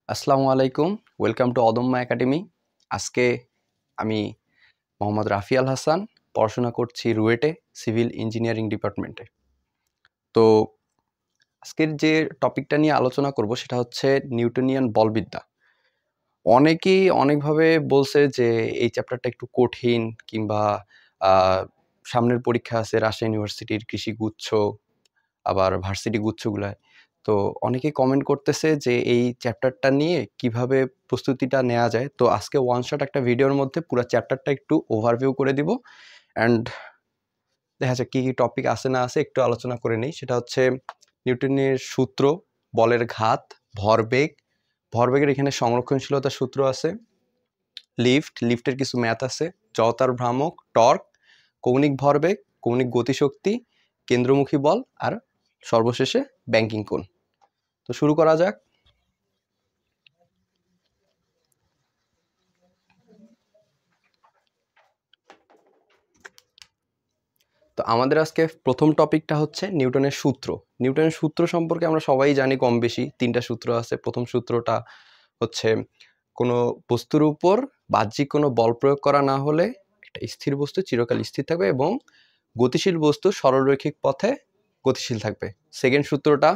আসসালামু আলাইকুম, welcome to অদম্য একাডেমি। আজকে আমি মোহাম্মদ রাফিয়াল হাসান পড়াশোনা করছি রুয়েটে সিভিল ইঞ্জিনিয়ারিং ডিপার্টমেন্টে। তো আজকের যে টপিকটা নিয়ে আলোচনা করব সেটা হচ্ছে নিউটনিয়ান বলবিদ্যা। অনেকেই অনেকভাবে বলছে যে এই চ্যাপ্টারটা একটু কঠিন কিংবা সামনের পরীক্ষা আছে রাজশাহী ইউনিভার্সিটির কৃষি গুচ্ছ আবার ভার্সিটি গুচ্ছগুলায়। তো অনেকেই কমেন্ট করতেছে যে এই চ্যাপ্টারটা নিয়ে কিভাবে প্রস্তুতিটা নেওয়া যায়। তো আজকে ওয়ান শট একটা ভিডিওর মধ্যে পুরো চ্যাপ্টারটা একটু ওভারভিউ করে দিব অ্যান্ড দেখা যাক কী কী টপিক আছে না আছে একটু আলোচনা করে নিই। সেটা হচ্ছে নিউটনের সূত্র, বলের ঘাত, ভরবেগ, ভরবেগের এখানে সংরক্ষণশীলতার সূত্র আছে, লিফটের কিছু ম্যাথ আছে, জড়তার ভ্রামক, টর্ক, কৌণিক ভরবেগ, কৌণিক গতিশক্তি, কেন্দ্রমুখী বল আর সর্বশেষে ব্যাংকিং কোণ। তো শুরু করা যাক। তো আমাদের আজকে প্রথম টপিকটা হচ্ছে নিউটনের সূত্র। নিউটনের সূত্র সম্পর্কে আমরা সবাই জানি কম বেশি, তিনটা সূত্র আছে। প্রথম সূত্রটা হচ্ছে কোনো বস্তুর উপর বাহ্যিক কোনো বল প্রয়োগ করা না হলে একটা স্থির বস্তু চিরকাল স্থির থাকবে এবং গতিশীল বস্তু সরলরৈখিক পথে গতিশীল থাকবে। সেকেন্ড সূত্রটা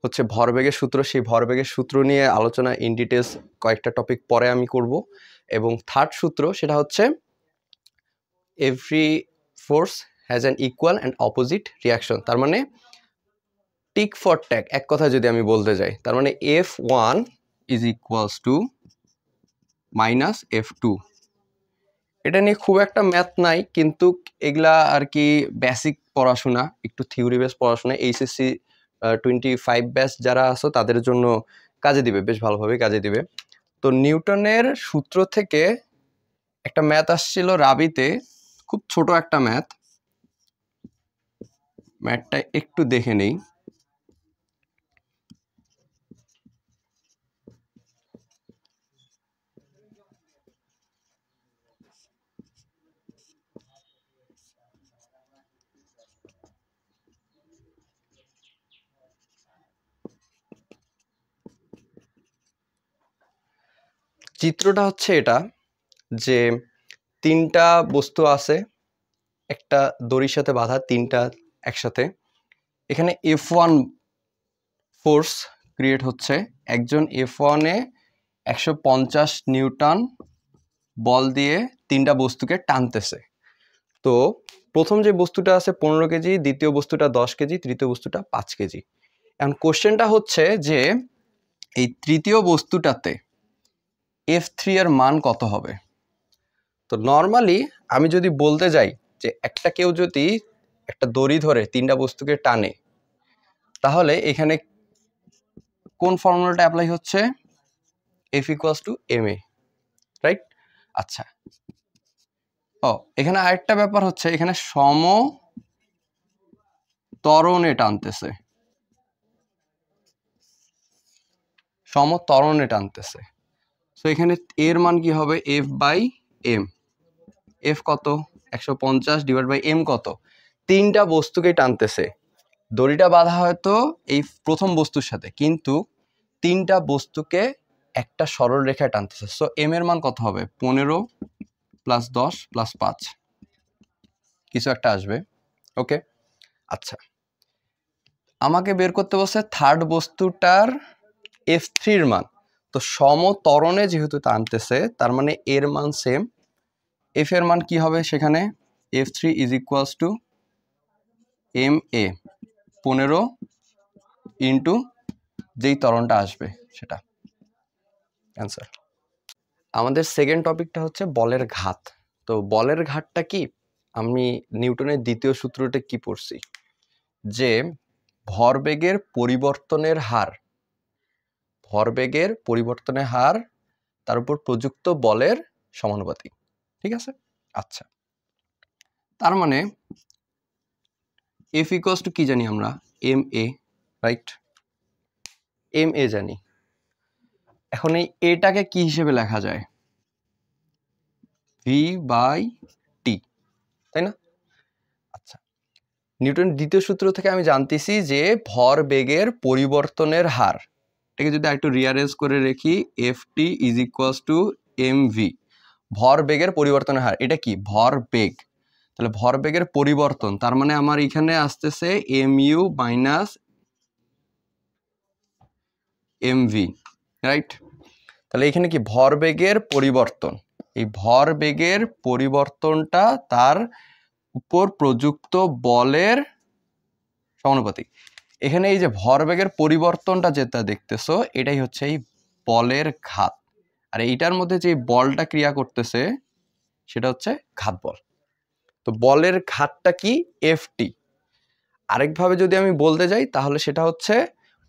হচ্ছে ভরবেগের সূত্র। সেই ভরবেগের সূত্র নিয়ে আলোচনা ইন ডিটেলস কয়েকটা টপিক পরে আমি করব। এবং থার্ড সূত্র সেটা হচ্ছে every force has an equal and opposite reaction. তার মানে টিক ফর ট্যাক, এক কথা যদি আমি বলতে যাই, তার মানে F1 is equals two minus F2। এটা নিয়ে খুব একটা ম্যাথ নাই, কিন্তু এগুলা আর কি বেসিক পড়াশোনা, একটু থিওরি বেস পড়াশোনা। এইচএসসি 25 ব্যাচ যারা আছো তাদের জন্য কাজে দিবে, বেশ ভালোভাবে কাজে দিবে। তো নিউটনের সূত্র থেকে একটা ম্যাথ আসছিল রাবিতে, খুব ছোট একটা ম্যাথটা একটু দেখে নেই। চিত্রটা হচ্ছে এটা, যে তিনটা বস্তু আছে একটা দড়ির সাথে বাঁধা, তিনটা একসাথে। এখানে F1 ফোর্স ক্রিয়েট হচ্ছে, একজন F1-এ 150 নিউটন বল দিয়ে তিনটা বস্তুকে টানতেছে। তো প্রথম যে বস্তুটা আছে 15 কেজি, দ্বিতীয় বস্তুটা 10 কেজি, তৃতীয় বস্তুটা 5 কেজি। এখন কোশ্চেনটা হচ্ছে যে এই তৃতীয় বস্তুটাতে F3 এর মান কত হবে। তো নর্মালি আমি যদি বলতে যাই যে একটা কেউ যদি একটা দড়ি ধরে তিনটা বস্তুকে টানে, তাহলে এখানে কোন ফর্মুলাটা অ্যাপ্লাই হচ্ছে? F equals to ma, right? আচ্ছা, এখানে আরেকটা ব্যাপার হচ্ছে, এখানে সমত্বরণে টানতেছে। সো এখানে এর মান কি হবে? F by M. F কত? 150 ডিভাইড বাই m কত? তিনটা বস্তুকেই টানতেছে। দড়িটা বাঁধা হয়তো এই প্রথম বস্তুর সাথে, কিন্তু তিনটা বস্তুকে একটা সরল রেখায় টানতেছে। সো m এর মান কত হবে? 15 প্লাস 10 প্লাস 5 কিছু একটা আসবে। ওকে, আচ্ছা, আমাকে বের করতে বলছে থার্ড বস্তুটার F3 এর মান। তো সমত্বরণে যেহেতু টানতেছে, তার মানে এর মান সেম। F এর মান কি হবে সেখানে? F3 is equals two ma, 15 into যেই ত্বরণটা আসবে সেটা অ্যান্সার। আমাদের সেকেন্ড টপিকটা হচ্ছে বলের ঘাত। তো বলের ঘাতটা কি? আমি নিউটনের দ্বিতীয় সূত্রটা কি পড়ছি, যে ভরবেগের পরিবর্তনের হার তার উপর প্রযুক্ত বলের সমানুপাতিক। ঠিক আছে, আচ্ছা, তার মানে F ইকুয়ালস টু কি জানি আমরা? ma, right? ma জানি। এখন এই এটাকে কি হিসেবে লেখা যায়? v বাই টি, তাই না? আচ্ছা, নিউটনের দ্বিতীয় সূত্র থেকে আমি জানতেছি যে ভরবেগের পরিবর্তনের হার, এটাকে যদি একটু রিয়ারেঞ্জ করে রেখি, FT is equals to MV, ভর বেগের পরিবর্তনের হার। এটা কি ভর বেগ, তাহলে ভর বেগের পরিবর্তন, তার মানে আমার এখানে আসতেছে এমইউ মাইনাস এমভি, রাইট। তাহলে এখানে কি ভর বেগের পরিবর্তন, এই ভর বেগের পরিবর্তনটা তার উপর প্রযুক্ত বলের সমানুপাতিক। এখানে এই যে ভরবেগের পরিবর্তনটা যেটা দেখতেছো, এটাই হচ্ছে এই বলের ঘাত, আর এইটার মধ্যে যে বলটা ক্রিয়া করতেছে সেটা হচ্ছে ঘাত বল। তো বলের ঘাতটা কি এফটি, আরেকভাবে যদি আমি বলতে যাই তাহলে সেটা হচ্ছে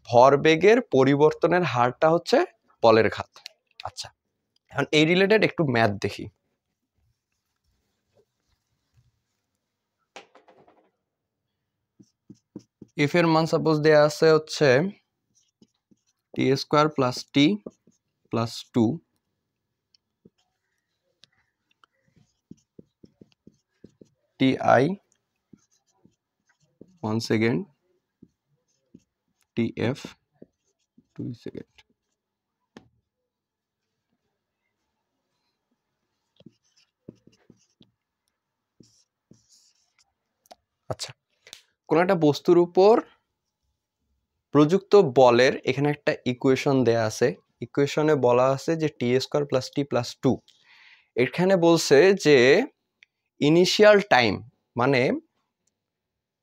ভরবেগের পরিবর্তনের হারটা হচ্ছে বলের ঘাত। আচ্ছা, এখন এই রিলেটেড একটু ম্যাথ দেখি। এফ এর মান সাপোজ দেয়া আছে হচ্ছে T square plus T plus 2 T I 1 second T F 2 second. আচ্ছা, কোন একটা বস্তুর উপর প্রযুক্ত বলের এখানে একটা ইকুয়েশন দেয়া আছে, ইকুয়েশনে বলা আছে যে টি স্কোয়ার প্লাস টি প্লাস 2, এখানে বলছে যে ইনিশিয়াল টাইম মানে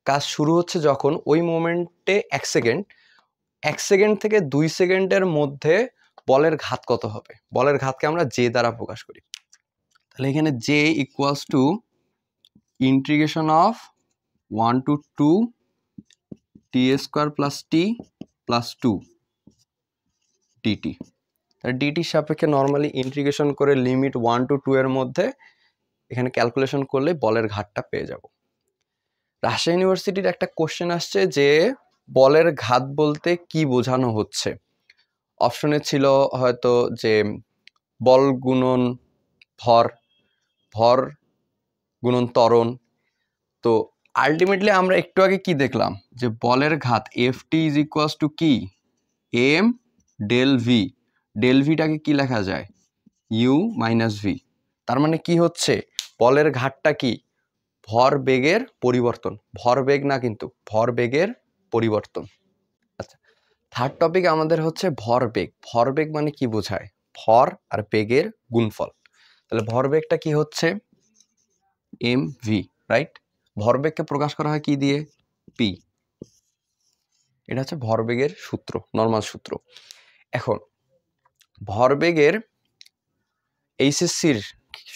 কাজ শুরু হচ্ছে যখন, ওই মোমেন্টে 1 সেকেন্ড থেকে 2 সেকেন্ডের মধ্যে বলের ঘাত কত হবে। বলের ঘাতকে আমরা জে দ্বারা প্রকাশ করি। তাহলে এখানে J equals to integration of 1 to 2 T square plus T plus 2 DT. ডিটির সাপেক্ষে নর্মালি ইন্টিগ্রেশন করে লিমিট 1 to 2 এর মধ্যে এখানে ক্যালকুলেশন করলে বলের ঘাতটা পেয়ে যাব। রাজশাহী ইউনিভার্সিটির একটা কোশ্চেন আসছে যে বলের ঘাত বলতে কি বোঝানো হচ্ছে। অপশনে ছিল হয়তো যে বল গুণন ভর, ভর গুণন ত্বরণ। তো আলটিমেটলি আমরা একটু আগে কি দেখলাম যে বলের ঘাত F T is equals to কি এম ডেল ভি, ডেল ভিটাকে কি লেখা যায় ইউ মাইনাস ভি। তার মানে কি হচ্ছে বলের ঘাতটা কি ভর বেগের পরিবর্তন, ভর বেগ না কিন্তু ভর বেগের পরিবর্তন। আচ্ছা, থার্ড টপিক আমাদের হচ্ছে ভর বেগ। ভর বেগ মানে কি বোঝায়, ভর আর বেগের গুণফল। তাহলে ভর বেগটা কি হচ্ছে এম ভি, রাইট। ভরবেগকে প্রকাশ করা হয় কি দিয়ে পি, এটা হচ্ছে ভরবেগের সূত্র, নর্মাল সূত্র। এখন ভরবেগের এইচএসসির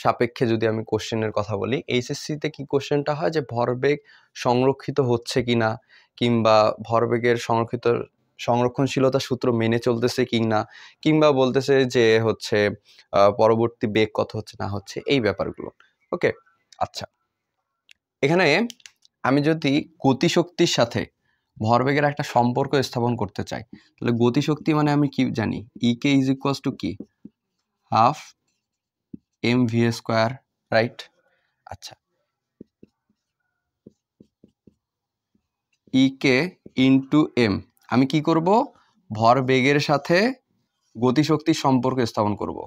সাপেক্ষে যদি আমি কোশ্চেনের কথা বলি, এইচএসসিতে কি কোশ্চেনটা হয় যে ভরবেগ সংরক্ষিত হচ্ছে কিনা, কিংবা ভরবেগের সংরক্ষণশীলতা সূত্র মেনে চলতেছে কিনা, কিংবা বলতেছে যে হচ্ছে পরবর্তী বেগ কত হচ্ছে না হচ্ছে, এই ব্যাপারগুলো। ওকে, আচ্ছা, এখানে আমি যদি গতিশক্তির সাথে ভরবেগের একটা সম্পর্ক স্থাপন করতে চাই, তাহলে গতিশক্তি মানে আমি কি জানি E K is equals to কি half M v square, right. আচ্ছা, ই কে ইন্টু এম, আমি কি করব ভরবেগের সাথে গতিশক্তির সম্পর্ক স্থাপন করব,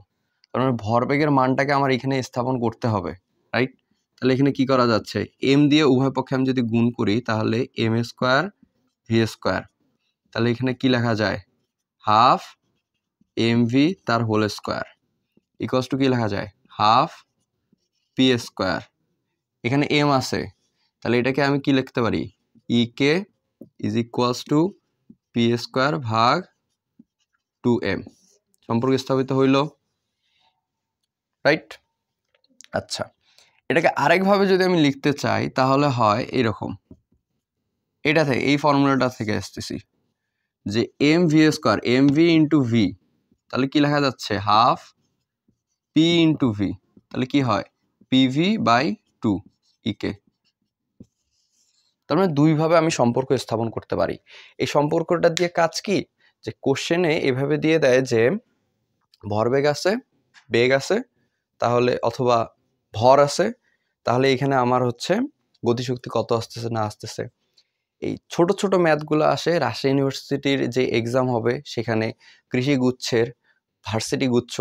কারণ ভরবেগের মানটাকে আমার এখানে স্থাপন করতে হবে, রাইট। তাহলে এখানে কি করা যাচ্ছে, এম দিয়ে উভয় পক্ষে আমি যদি গুণ করি তাহলে এম স্কোয়ার ভি স্কোয়ার, তাহলে এখানে কি লেখা যায় হাফ এম ভি তার হোল স্কোয়ার ইকুয়ালস টু কি লেখা যায় হাফ পি স্কোয়ার। এখানে এম আছে, তাহলে এটাকে আমি কি লিখতে পারি E K is equals to P square ভাগ 2m, সম্পর্ক স্থাপিত হইল, রাইট। আচ্ছা, এটাকে আরেকভাবে যদি আমি লিখতে চাই তাহলে হয় এরকম, এটা থেকে এই ফর্মুলাটা থেকে আসতেছি যে m v square m v into v, তাহলে কি লেখা যাচ্ছে হাফ পি ইন্টু ভি, তাহলে কি হয় পিভি বাই 2 ইকে। তার মানে দুইভাবে আমি সম্পর্ক স্থাপন করতে পারি। এই সম্পর্কটা দিয়ে কাজ কি, যে কোশ্চেনে এভাবে দিয়ে দেয় যে ভরবেগ আছে, বেগ আছে, তাহলে অথবা ভর আছে, তাহলে এখানে আমার হচ্ছে গতিশক্তি কত আসতেছে না আসতেছে, এই ছোট ছোট ম্যাথগুলো আসে রাজশাহী ইউনিভার্সিটির যে এক্সাম হবে সেখানে, কৃষি গুচ্ছের, ভার্সিটি গুচ্ছ।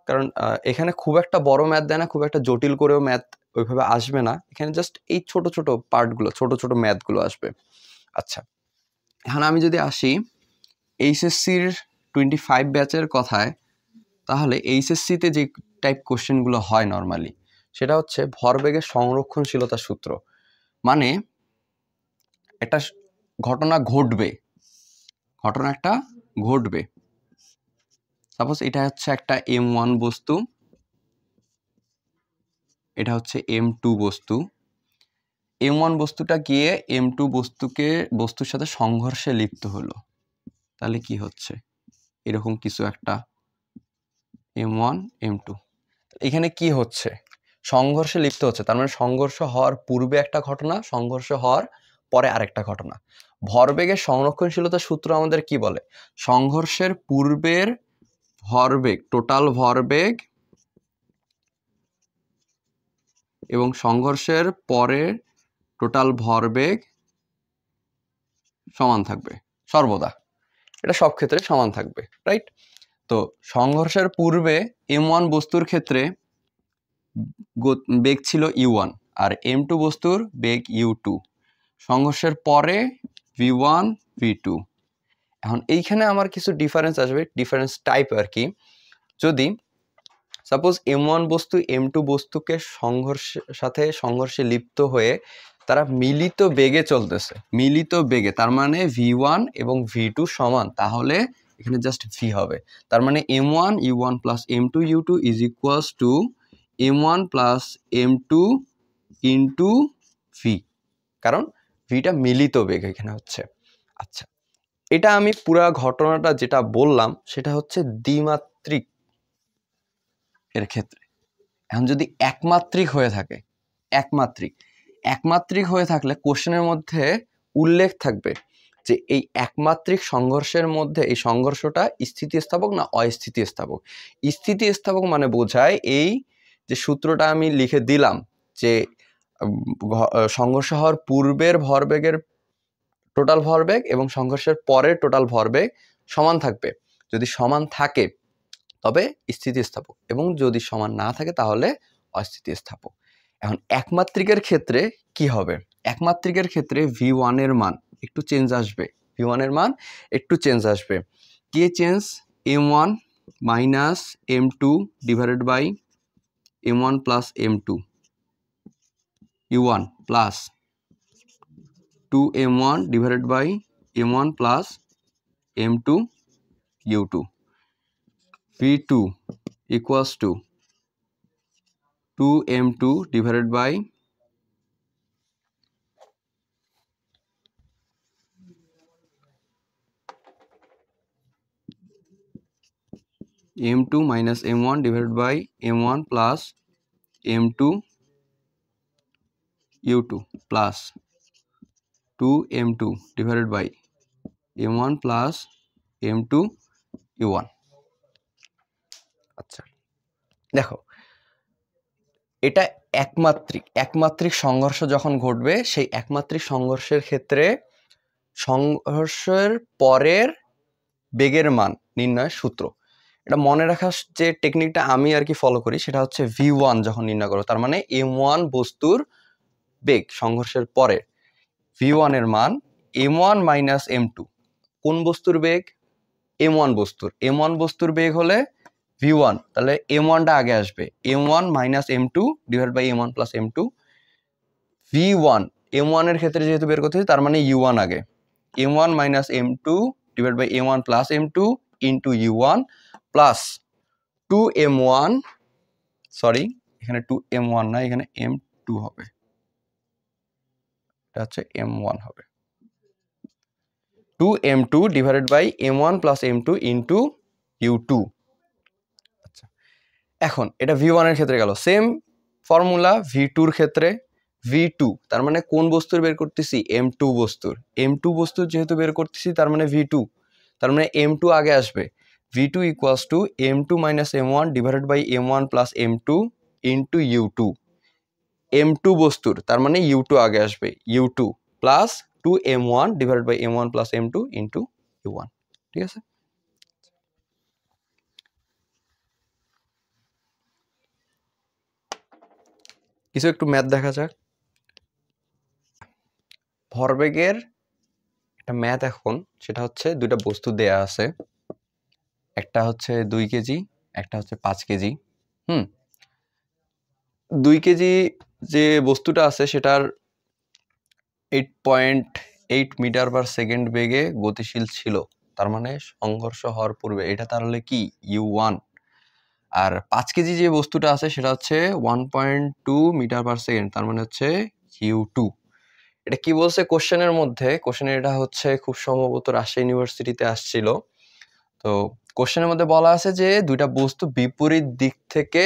কারণ এখানে খুব একটা বড় ম্যাথ দেয় না, খুব একটা জটিল করেও ম্যাথ ওইভাবে আসবে না, এখানে জাস্ট এই ছোট ছোট পার্টগুলো, ছোট ছোট ম্যাথগুলো আসবে। আচ্ছা, এখন আমি যদি আসি এইচএসসির 25 ব্যাচের কথায়, তাহলে এইচএসসিতে যে টাইপ কোশ্চেনগুলো হয় নর্মালি, সেটা হচ্ছে ভরবেগের সংরক্ষণশীলতা সূত্র। মানে একটা ঘটনা ঘটবে, সাপোজ এটা হচ্ছে একটা M1 বস্তু, এটা হচ্ছে M2 বস্তু। M1 বস্তুটা গিয়ে M2 বস্তুর সাথে সংঘর্ষে লিপ্ত হলো, তাহলে কি হচ্ছে, এরকম কিছু একটা M1 M2, এখানে কি হচ্ছে, সংঘর্ষে লিপ্ত হচ্ছে, তার মানে সংঘর্ষ হওয়ার পূর্বে একটা ঘটনা, সংঘর্ষ হওয়ার পরে আরেকটা ঘটনা। ভরবেগের সংরক্ষণশীলতা সূত্র আমাদের কি বলে, সংঘর্ষের পূর্বের ভরবেগ, টোটাল ভরবেগ, এবং সংঘর্ষের পরে টোটাল ভরবেগ সমান থাকবে সর্বদা, এটা সব ক্ষেত্রে সমান থাকবে, রাইট? তো সংঘর্ষের পূর্বে M1 বস্তুর ক্ষেত্রে বেগ ছিল U1 আর M2 বস্তুর বেগ U2, সংঘর্ষের পরে V1 V2। এখন এইখানে আমার কিছু ডিফারেন্স আসবে, ডিফারেন্স টাইপ আর কি। যদি সাপোজ M1 বস্তু M2 বস্তুকে সংঘর্ষে লিপ্ত হয়ে তারা মিলিত বেগে চলতেছে, মিলিত বেগে, তার মানে V1 এবং V2 সমান, তাহলে এখানে জাস্ট V হবে। তার মানে M1 U1 plus M2 U2 is equals two M1 plus M2 into V, কারণ ভিটা মিলিত বেগ এখানে হচ্ছে। আচ্ছা, এটা আমি পুরা ঘটনাটা যেটা বললাম সেটা হচ্ছে দ্বিমাত্রিক এর ক্ষেত্রে। এখন যদি একমাত্রিক হয়ে থাকে, একমাত্রিক হয়ে থাকলে কোশ্চেনের মধ্যে উল্লেখ থাকবে যে এই একমাত্রিক সংঘর্ষের মধ্যে এই সংঘর্ষটা স্থিতিস্থাপক না অস্থিতিস্থাপক। স্থিতিস্থাপক মানে বোঝায় এই যে সূত্রটা আমি লিখে দিলাম যে সংঘর্ষ হওয়ার পূর্বের ভরবেগের টোটাল ভরবেগ এবং সংঘর্ষের পরের টোটাল ভরবেগ সমান থাকবে। যদি সমান থাকে তবে স্থিতিস্থাপক, এবং যদি সমান না থাকে তাহলে অস্থিতিস্থাপক। এখন একমাত্রিকের ক্ষেত্রে কি হবে, একমাত্রিকের ক্ষেত্রে V1 এর মান একটু চেঞ্জ আসবে, V1 এর মান একটু চেঞ্জ আসবে। কি change, M1 minus M2 divided by M1 plus M2 U1 plus 2M1 divided by M1 plus M2 U2, V2 equals to 2M2 divided by M2 minus M1 divided by M1 plus M2 U2 plus 2M2 divided by M1 plus M2 U1। আচ্ছা, দেখো এটা একমাত্রিক সংঘর্ষ যখন ঘটবে, সেই একমাত্রিক সংঘর্ষের ক্ষেত্রে সংঘর্ষের পরের বেগের মান নির্ণয়ের সূত্র, এটা মনে রাখার যে টেকনিকটা আমি আর কি ফলো করি সেটা হচ্ছে V1 যখন নির্ণয় করো, তার মানে M1 বস্তুর বেগ সংঘর্ষের পরে, V1 এর মান M1 মাইনাস M2, কোন বস্তুর বেগ, M1 বস্তুর বেগ হলে V1, তাহলে M1টা আগে আসবে, M1 minus M2 divide by M1 plus M2, V1 M1 এর ক্ষেত্রে যেহেতু বের করতেছি তার মানে U1 আগে, M1 minus M2 divide by M1 plus M2 into U1 plus 2M1, sorry এখানে 2M1 না, এখানে M2 হবে, এটা হচ্ছে M1 হবে, 2M2 divided by M1 plus M2 into U2। আচ্ছা, এখন এটা V1 এর ক্ষেত্রে গেল, সেম ফর্মুলা V2 এর ক্ষেত্রে, V2 তার মানে কোন বস্তুর বের করতেছি, M2 বস্তুর যেহেতু বের করতেছি তার মানে V2, তার মানে M2 আগে আসবে, V2 equals to M2 minus M1 divided by M1 plus M2 into U2, M2 বস্তুর তার মানে U2 আগে আসবে, U2 plus 2m1 divided by m1 plus m2 into u1। ঠিক আছে, কিছু একটু ম্যাথ দেখা যাক। ভরবেগের একটা ম্যাথ এখন, সেটা হচ্ছে দুইটা বস্তু দেয়া আছে, একটা হচ্ছে 2 কেজি, একটা হচ্ছে 5 কেজি। 2 কেজি যে বস্তুটা আছে সেটার 8.8 মিটার পার সেকেন্ড বেগে গতিশীল ছিল, তার মানে সংঘর্ষ হওয়ার পূর্বে এটা তাহলে কি u1। আর 5 কেজি যে বস্তুটা আছে সেটা হচ্ছে 1.2 মিটার পার সেকেন্ড, তার মানে হচ্ছে u2। এটা কি বলছে কোশ্চেনের মধ্যে? কোশ্চেনের এটা হচ্ছে খুব সম্ভবত রাজশাহী ইউনিভার্সিটিতে আসছিল। তো কোশ্চেনের মধ্যে বলা আছে যে দুইটা বস্তু বিপরীত দিক থেকে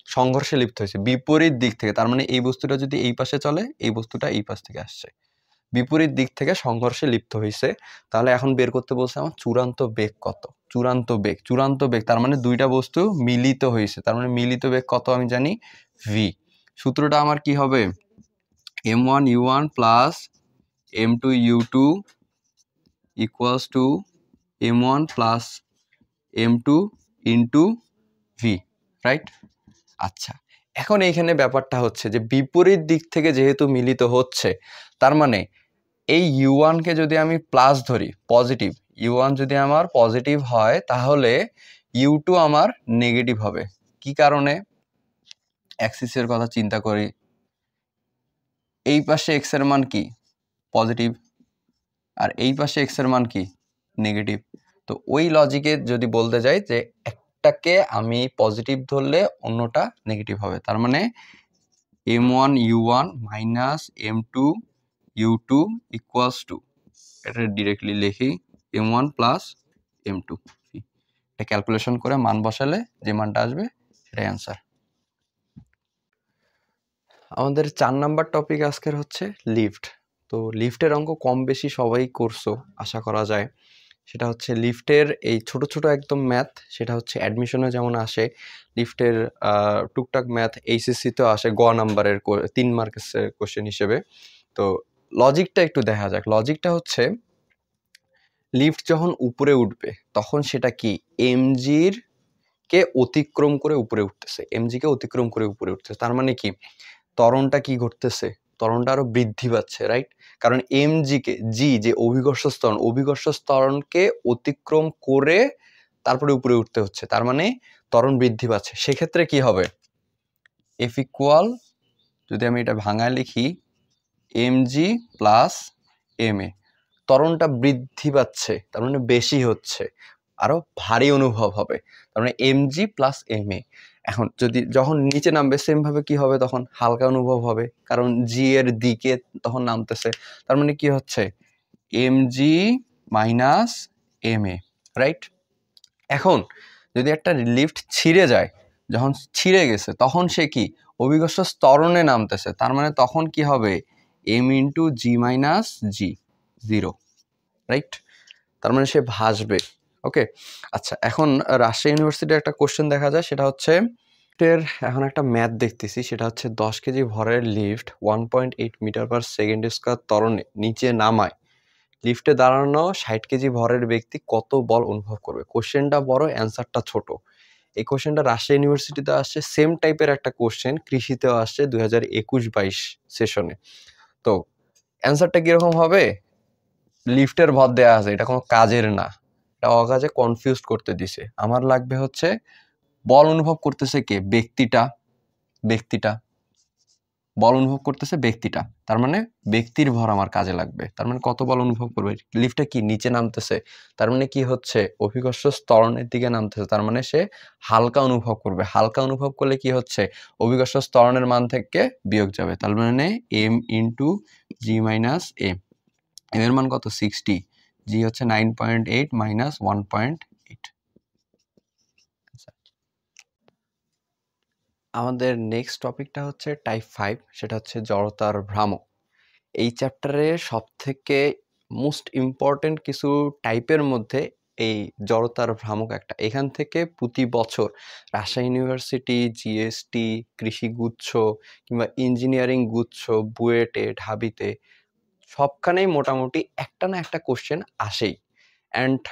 সংঘর্ষে লিপ্ত হয়েছে, বিপরীত দিক থেকে, তার মানে এই বস্তুটা যদি এই পাশে চলে, এই বস্তুটা এই পাশ থেকে আসছে, বিপরীত দিক থেকে সংঘর্ষে লিপ্ত হয়েছে। তাহলে এখন বের করতে বলছে আমার চূড়ান্ত বেগ কত। চূড়ান্ত বেগ তার মানে দুইটা বস্তু মিলিত হয়েছে, তার মানে মিলিত বেগ কত আমি জানি v। সূত্রটা আমার কি হবে, m1 u1 plus m2 u2 equals to m1 plus m2 into v, right? আচ্ছা, এখন এইখানে ব্যাপারটা হচ্ছে যে বিপরীত দিক থেকে যেহেতু মিলিত হচ্ছে, তার মানে এই u1 কে যদি আমি প্লাস ধরি, পজিটিভ, u1 যদি আমার পজিটিভ হয় তাহলে u2 আমার নেগেটিভ হবে। কি কারণে? অ্যাক্সিসের কথা চিন্তা করি, এই পাশে x এর মান কি পজিটিভ, আর এই পাশে x এর মান কি নেগেটিভ। তো ওই লজিকে যদি বলতে যাই যে একটাকে আমি পজিটিভ ধরলে অন্যটা নেগেটিভ হবে, তার মানে m1 u1 minus m2 u2 equals to, এটা ডিরেক্টলি লিখি m1 প্লাস m2। এটা ক্যালকুলেশন করে মান বসালে যে মানটা আসবে সেটাই অ্যান্সার। আমাদের 4 নাম্বার টপিক আজকের হচ্ছে লিফট। তো লিফটের অঙ্ক কম বেশি সবাই করছো আশা করা যায়। সেটা হচ্ছে লিফটের এই ছোট ছোট একদম ম্যাথ, সেটা হচ্ছে অ্যাডমিশনে যেমন আসে লিফটের টুকটাক ম্যাথ এইচএসসিতেও আসে গ নাম্বারের 3 মার্কের কোশ্চেন হিসেবে। তো লজিকটা একটু দেখা যাক। লজিকটা হচ্ছে লিফট যখন উপরে উঠবে তখন সেটা কি এমজির কে অতিক্রম করে উপরে উঠতেছে, এমজি কে অতিক্রম করে উপরে উঠতেছে, তার মানে কি ত্বরণটা কি ঘটতেছে, ত্বরণটা আরো বৃদ্ধি পাচ্ছে, রাইট? কারণ এমজি কে, জি যে অভিকর্ষ ত্বরণ, অভিকর্ষ ত্বরণকে অতিক্রম করে তারপরে উপরে উঠতে হচ্ছে, তার মানে ত্বরণ বৃদ্ধি পাচ্ছে। সেক্ষেত্রে কি হবে, এফ ইকুয়াল, যদি আমি এটা ভাঙায় লিখি এমজি প্লাস এম এ, ত্বরণটা বৃদ্ধি পাচ্ছে তার মানে বেশি হচ্ছে, আরো ভারী অনুভব হবে, তার মানে এমজি প্লাস এম এ। এখন যদি যখন নিচে নামবে সেম ভাবে কি হবে, তখন হালকা অনুভব হবে, কারণ জি এর দিকে তখন নামতেছে, তার মানে কি হচ্ছে MG minus M A, right? এখন যদি একটা লিফট ছিঁড়ে যায়, যখন ছিঁড়ে গেছে তখন সে কি অভিকর্ষ ত্বরণে নামতেছে, তার মানে তখন কি হবে এম ইন্টু জি মাইনাস জি, 0, রাইট? তার মানে সে ভাসবে। ওকে, আচ্ছা, এখন রাজশাহী ইউনিভার্সিটির একটা কোশ্চেন দেখা যায়, সেটা হচ্ছে এখন একটা ম্যাথ দেখতেছি, সেটা হচ্ছে 10 কেজি ভরের lift 1.8 metre per second square ত্বরণে নিচে নামায়, লিফটে দাঁড়ানো 60 কেজি ভরের ব্যক্তি কত বল অনুভব করবে। কোশ্চেনটা বড়, অ্যান্সারটা ছোট। এই কোশ্চেনটা রাজশাহী ইউনিভার্সিটিতে আসছে, সেম টাইপের একটা কোশ্চেন কৃষিতেও আসছে 2021-22 সেশনে। তো অ্যান্সারটা কিরকম হবে, লিফটের ভর দেওয়া আছে, এটা কোনো কাজের না, এটা অকাজে কনফিউজ করতে দিছে। আমার লাগবে হচ্ছে বল অনুভব করতেছে কে, ব্যক্তিটা, ব্যক্তিটা বল অনুভব করতেছে ব্যক্তিটা, তার মানে ব্যক্তির ভর আমার কাজে লাগবে। তার মানে কত বল অনুভব করবে, লিফটটা কি নিচে নামতেছে, তার মানে কি হচ্ছে অভিকর্ষ ত্বরণের দিকে নামতেছে, তার মানে সে হালকা অনুভব করবে। হালকা অনুভব করলে কি হচ্ছে অভিকর্ষ ত্বরণের মান থেকে বিয়োগ যাবে, তার মানে এম ইন্টু জি মাইনাস এম, এম এর মান কত 60, জি হচ্ছে 9.8 মাইনাস 1.8। আমাদের নেক্সট টপিকটা হচ্ছে টাইপ 5, সেটা হচ্ছে জড়তার ভ্রামক। এই চ্যাপ্টারে সব থেকে মোস্ট ইম্পর্টেন্ট কিছু টাইপের মধ্যে এই জড়তার ভ্রামক একটা। এখান থেকে প্রতি বছর রাজশাহী ইউনিভার্সিটি, জিএসটি, কৃষি গুচ্ছ কিংবা ইঞ্জিনিয়ারিং গুচ্ছ, বুয়েটে, ঢাবিতে সবখানেই মোটামুটি একটা না একটা কোশ্চেন আসেই। অ্যান্ড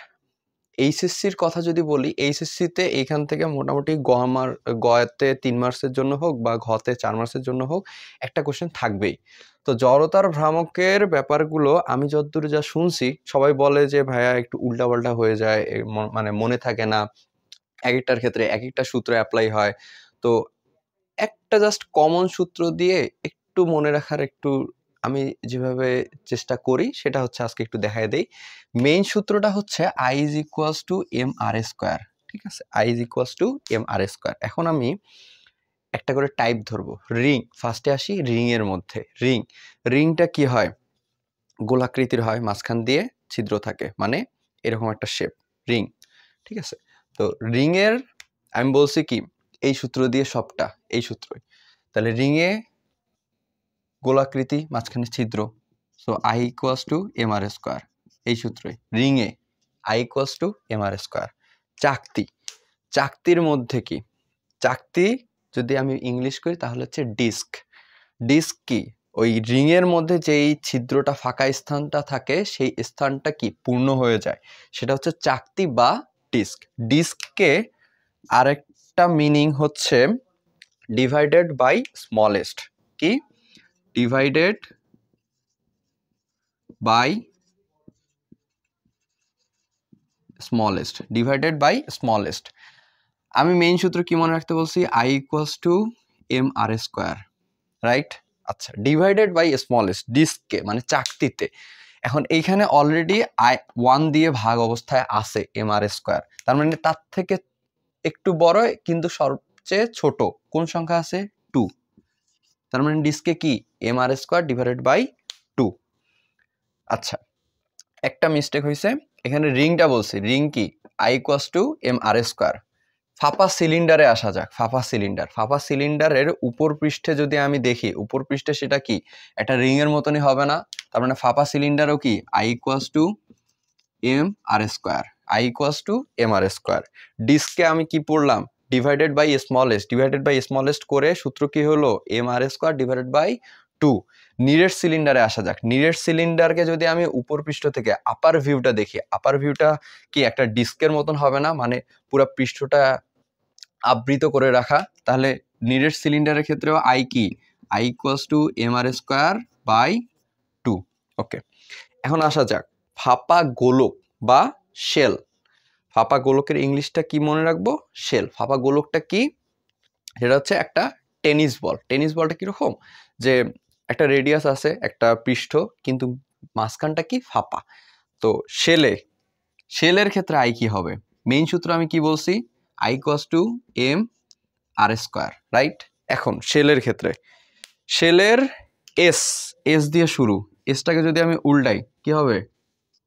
এইচএসসির কথা যদি বলি, এইচএসসিতে এইখান থেকে মোটামুটি গতে 3 মার্কসের জন্য হোক বা ঘতে 4 মার্কসের জন্য হোক একটা কোশ্চেন থাকবেই। তো জড়তার ভ্রামকের ব্যাপারগুলো আমি যতদূর যা শুনছি, সবাই বলে যে ভাইয়া একটু উল্টাপাল্টা হয়ে যায়, মানে মনে থাকে না, এক একটার ক্ষেত্রে এক একটা সূত্র অ্যাপ্লাই হয়। তো একটা জাস্ট কমন সূত্র দিয়ে একটু মনে রাখার একটু আমি যেভাবে চেষ্টা করি সেটা হচ্ছে আজকে একটু দেখায় দেই। মেইন সূত্রটা হচ্ছে I is equals to mr square. ঠিক আছে, I is equals to mr square. এখন আমি একটা করে টাইপ ধরবো। রিং, ফার্স্টে আসি রিং এর মধ্যে। রিংটা কি হয়? গোলাকৃতির হয়, মাঝখান দিয়ে ছিদ্র থাকে, মানে এরকম একটা শেপ রিং। ঠিক আছে, তো রিং এর আমি বলছি কি এই সূত্র দিয়ে সবটা, এই সূত্রই। তাহলে রিংয়ে গোলাকৃতি, মাঝখানে ছিদ্র, so I equals to mr square, এই সূত্রই। রিংয়ে I equals to mr square. চাকতির মধ্যে কি? চাকতি যদি আমি ইংলিশ করি তাহলে হচ্ছে ডিস্ক। ডিস্ক কি? ওই রিং এর মধ্যে যেই ছিদ্রটা, ফাঁকা স্থানটা থাকে, সেই স্থানটা কি পূর্ণ হয়ে যায়, সেটা হচ্ছে চাকতি বা ডিস্ক। ডিস্ককে আরেকটা মিনিং হচ্ছে ডিভাইডেড বাই স্মলেস্ট। কি? Divided by smallest, divided by smallest. আমি মেইন সূত্র কি মনে রাখতে বলছি? I equals to mr square, right? আচ্ছা, ডিভাইডেড বাই স্মলেস্ট, ডিস্ককে মানে চাকতিতে। এখন এইখানে অলরেডি I1 দিয়ে ভাগ অবস্থায় আছে mr স্কয়ার, তার মানে তার থেকে একটু বড় কিন্তু সবচেয়ে ছোট কোন সংখ্যা আছে? 2। তার মানে ডিস্কে কি mr স্কয়ার ডিভাইডেড বাই 2। আচ্ছা, একটা মিস্টেক হয়েছে এখানে, রিংটা বলছি, রিং কি I equals to mr square. ফাঁপা সিলিন্ডারে আসা যাক। ফাঁপা সিলিন্ডারের উপর পৃষ্ঠে যদি আমি দেখি, উপর পৃষ্ঠে সেটা কি একটা রিং এর মতনই হবে না? তার মানে ফাঁপা সিলিন্ডারও কি I equals to mr square, I equals to mr square. ডিস্কে আমি কি পড়লাম? ডিভাইডেড বাই স্মলেস্ট করে সূত্র কি হলো? mr square divided by 2। নিরেট সিলিন্ডারে আসা যাক। নিরেট সিলিন্ডারকে যদি আমি উপর পৃষ্ঠ থেকে আপার ভিউটা দেখি, আপার ভিউটা কি একটা ডিস্কের মতন হবে না? মানে পুরো পৃষ্ঠটা আবৃত করে রাখা। তাহলে নিরেট সিলিন্ডারের ক্ষেত্রেও I কি I equals to mr square by 2। Okay, এখন আসা যাক ফাঁপা গোলক বা শেল। ফাঁপা গোলকের ইংলিশটা কি মনে রাখবো? শেল। ফাঁপা গোলকটা কি? সেটা হচ্ছে একটা টেনিস বল। টেনিস বলটা কিরকম? যে একটা রেডিয়াস আছে, একটা পৃষ্ঠ, কিন্তু মাঝখানটা কি ফাঁপা। তো শেলের ক্ষেত্রে I কি হবে? মেইন সূত্র আমি কি বলছি? I equals to mr square, right? এখন শেলের ক্ষেত্রে, শেলের এস দিয়ে শুরু, এসটাকে যদি আমি উল্টাই কি হবে?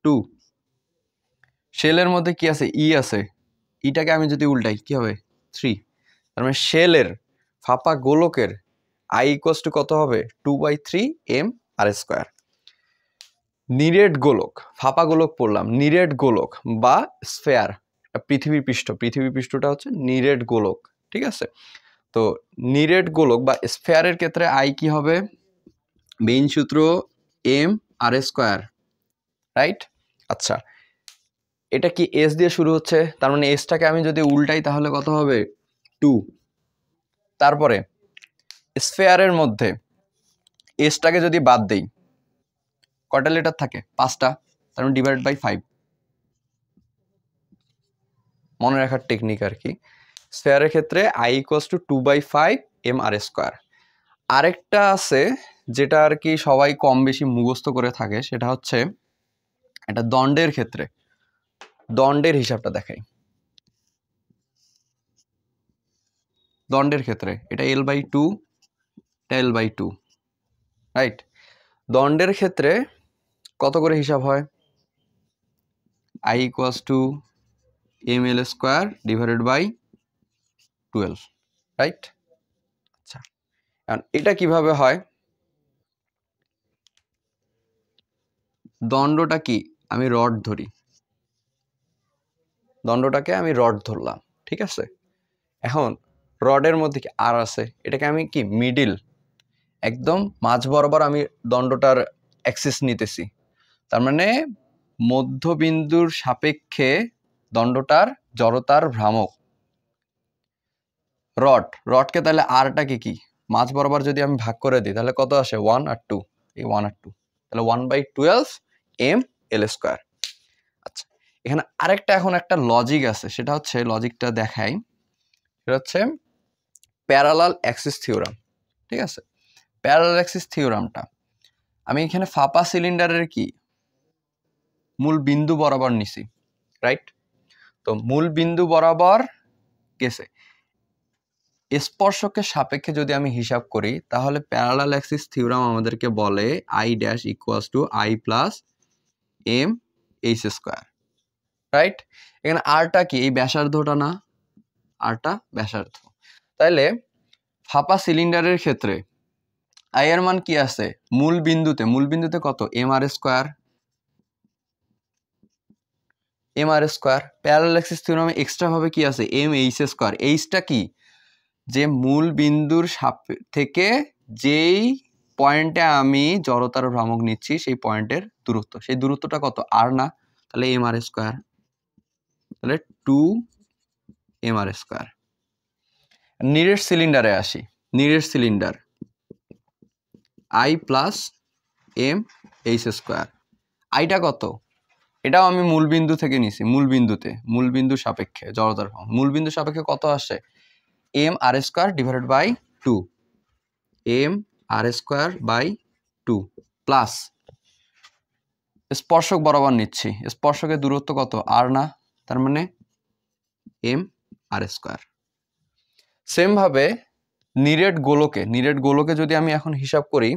2। শেলের মধ্যে কি আছে? ই আছে, ইটাকে আমি যদি উল্টাই কি হবে? 3। তার মানে শেলের, ফাঁপা গোলকের I ইকুয়ালস টু কত হবে? 2/3 mr স্কয়ার। নিরেট গোলক, ফাঁপা গোলক পড়লাম, নিরেট গোলক বা স্ফেয়ার, পৃথিবী পৃষ্ঠটা হচ্ছে নিরেট গোলক। ঠিক আছে, তো নিরেট গোলক বা স্ফেয়ারের ক্ষেত্রে I কি হবে? মেইন সূত্র mr স্কয়ার, রাইট? আচ্ছা, এটা কি এস দিয়ে শুরু হচ্ছে, তার মানে এসটাকে আমি যদি উল্টাই তাহলে কত হবে? 2। তারপরে স্ফেয়ারের মধ্যে এসটাকে যদি বাদ দেই, কয়টা লেটার থাকে? 5টা, তার মানে ডিভাইড বাই 5। মনে রাখার টেকনিক আর কি। স্ফেয়ারের ক্ষেত্রে I equals two 2/5 mr square. আরেকটা আছে যেটা আর কি সবাই কম বেশি মুখস্থ করে থাকে, সেটা হচ্ছে এটা দণ্ডের ক্ষেত্রে। দণ্ডের হিসাবটা দেখাই। দণ্ডের ক্ষেত্রে এটা L/2, এটা L/2, রাইট? দণ্ডের ক্ষেত্রে কত করে হিসাব হয়? I equals to ml square divided by 12, right? আচ্ছা, এটা কিভাবে হয়? দণ্ডটা কি আমি রড ধরি, দণ্ডটাকে আমি রড ধরলাম, ঠিক আছে? এখন রডের মধ্যে কি আর আছে, এটাকে আমি কি মিডিল, একদম মাঝ বরাবর আমি দণ্ডটার অ্যাক্সিস নিতেছি, তার মানে মধ্যবিন্দুর সাপেক্ষে দণ্ডটার জড়তার ভ্রামক। রডকে তাহলে আরটাকে কি মাঝ বরাবর যদি আমি ভাগ করে দিই তাহলে কত আসে 1 আর 2, এই 1 আর 2, তাহলে 1/12 ml²। আচ্ছা, এখানে আরেকটা এখন একটা লজিক আছে, সেটা হচ্ছে লজিকটা দেখাই, সেটা হচ্ছে প্যারালাল অ্যাক্সিস থিওরাম। ঠিক আছে, প্যারালাল অ্যাক্সিস থিওরামটা আমি এখানে ফাঁপা সিলিন্ডারের কি মূল বিন্দু বরাবর নিছি, রাইট? তো মূল বিন্দু বরাবর গেছে, স্পর্শকের সাপেক্ষে যদি আমি হিসাব করি তাহলে প্যারালাল অ্যাক্সিস থিওরাম আমাদেরকে বলে I dash equals to I plus m h square, right? এখানে আরটা কি এই ব্যাসার্ধটা না, আরটা ব্যাসার্ধ। তাইলে ফাঁপা সিলিন্ডারের ক্ষেত্রে আই এর মান কি আছে মূল বিন্দুতে কত mr², প্যারালাল অ্যাক্সিস থিওরামে এক্সট্রা ভাবে কি আছে mh²। এইচটা কি যে মূল বিন্দুর থেকে যেই পয়েন্টে আমি জড়তার ভ্রামক নিচ্ছি সেই পয়েন্টের দূরত্ব, সেই দূরত্বটা কত আর না, তাহলে mr², তাহলে 2mr²। নিরেট সিলিন্ডারে আসি, নিরেট সিলিন্ডার I প্লাস mh², আইটা কত, এটাও আমি মূলবিন্দু থেকে নিছি, মূলবিন্দু সাপেক্ষে জড়তার ভ্রামক, মূলবিন্দু সাপেক্ষে কত আসে mr² divided by 2, mr²/2 plus স্পর্শক বরাবর নিচ্ছি, স্পর্শকের দূরত্ব কত আর না, তার মানে mr²। সেম ভাবে নিরেট গোলকে যদি আমি এখন হিসাব করি,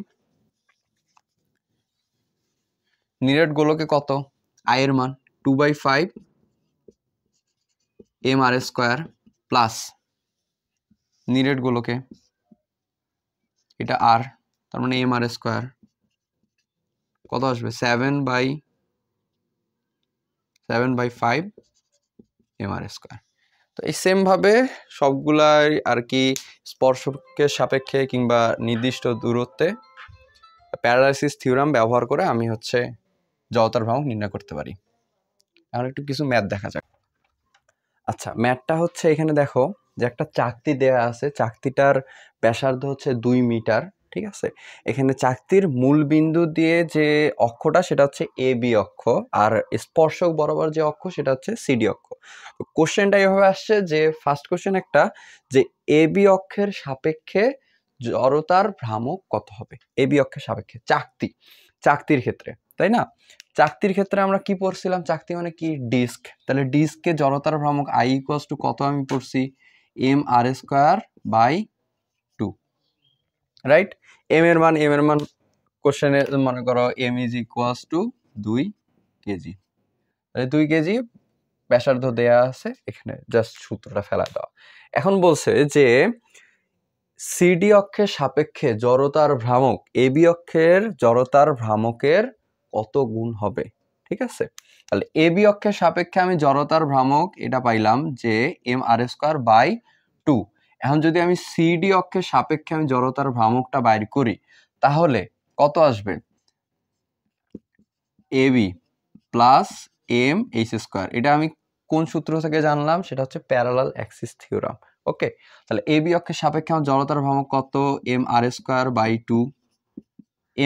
নিরেট গোলকে কত আই এর মান 2/5 mr² প্লাস নিরেট গোলকে এটা আর, তার মানে mr² কত আসবে 7/5 mr²। তো এই সেম ভাবে সবগুলাই আর কি স্পর্শকের সাপেক্ষে কিংবা নির্দিষ্ট দূরত্বে প্যারালাল অ্যাক্সিস থিওরাম ব্যবহার করে আমি হচ্ছে জড়তার ভ্রামক নির্ণয় করতে পারি। এখন একটু কিছু ম্যাথ দেখা যাক। আচ্ছা, ম্যাথটা হচ্ছে এখানে দেখো যে একটা চাকতি দেয়া আছে, চাকতিটার ব্যাসার্ধ হচ্ছে 2 মিটার, ঠিক আছে? এখানে চাকতির মূল বিন্দু দিয়ে যে অক্ষটা সেটা হচ্ছে AB অক্ষ, আর স্পর্শক বরাবর যে অক্ষ সেটা হচ্ছে CD অক্ষ। কোশ্চেনটা এভাবে আসছে যে ফার্স্ট কোশ্চেন একটা যে AB অক্ষের সাপেক্ষে জড়তার ভ্রামক কত হবে, AB অক্ষের সাপেক্ষে চাকতির ক্ষেত্রে, তাই না? চাকতির ক্ষেত্রে আমরা কি পড়ছিলাম, চাকতি মানে কি ডিস্ক, তাহলে ডিস্কে জড়তার ভ্রামক I ইকুয়ালস টু কত আমি পড়ছি mr²/2, রাইট? এম এর মান কোশ্চেনে মনে করো m is equals two 2 KG, তাহলে 2 কেজি ব্যাসার্ধ দেয়া আছে, এখানে জাস্ট সূত্রটা ফেলা দেওয়া। এখন বলছে যে সিডি অক্ষের সাপেক্ষে জড়তার ভ্রামক এবি অক্ষের জড়তার ভ্রামকের কত গুণ হবে, ঠিক আছে? তাহলে এবি অক্ষের সাপেক্ষে আমি জড়তার ভ্রামক এটা পাইলাম যে mr²/2। এখন যদি আমি সিডি অক্ষের সাপেক্ষে আমি জড়তার ভ্রামকটা বাইর করি তাহলে কত আসবে এবি প্লাস mh²। এটা আমি কোন সূত্র থেকে জানলাম, সেটা হচ্ছে প্যারালাল অ্যাক্সিস থিওরাম। ওকে, তাহলে এবি অক্ষের সাপেক্ষে আমার জড়তার ভ্রামক কত mr²/2,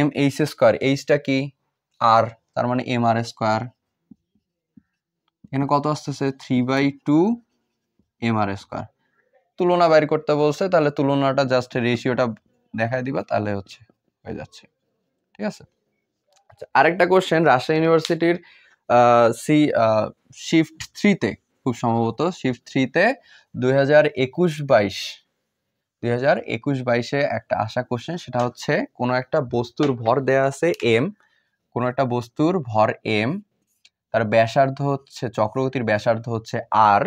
mh², এইচটা কি আর, তার মানে mr², এখানে কত আসতেছে 3/2 mr²। তুলনা বাইর করতে বলছে, তাহলে তুলনাটা জাস্ট রেশিওটা দেখায় দিবা তাহলে হচ্ছে হয়ে যাচ্ছে, ঠিক আছে? আচ্ছা, আরেকটা কোশ্চেন রাজশাহী ইউনিভার্সিটির শিফট 3-তে, খুব সম্ভবত শিফট 3-তে 2021-22 একটা আসা কোশ্চেন, সেটা হচ্ছে কোনো একটা বস্তুর ভর দেয়া আছে m, কোনো একটা বস্তুর ভর m, তার ব্যাসার্ধ হচ্ছে চক্রগতির ব্যাসার্ধ হচ্ছে r,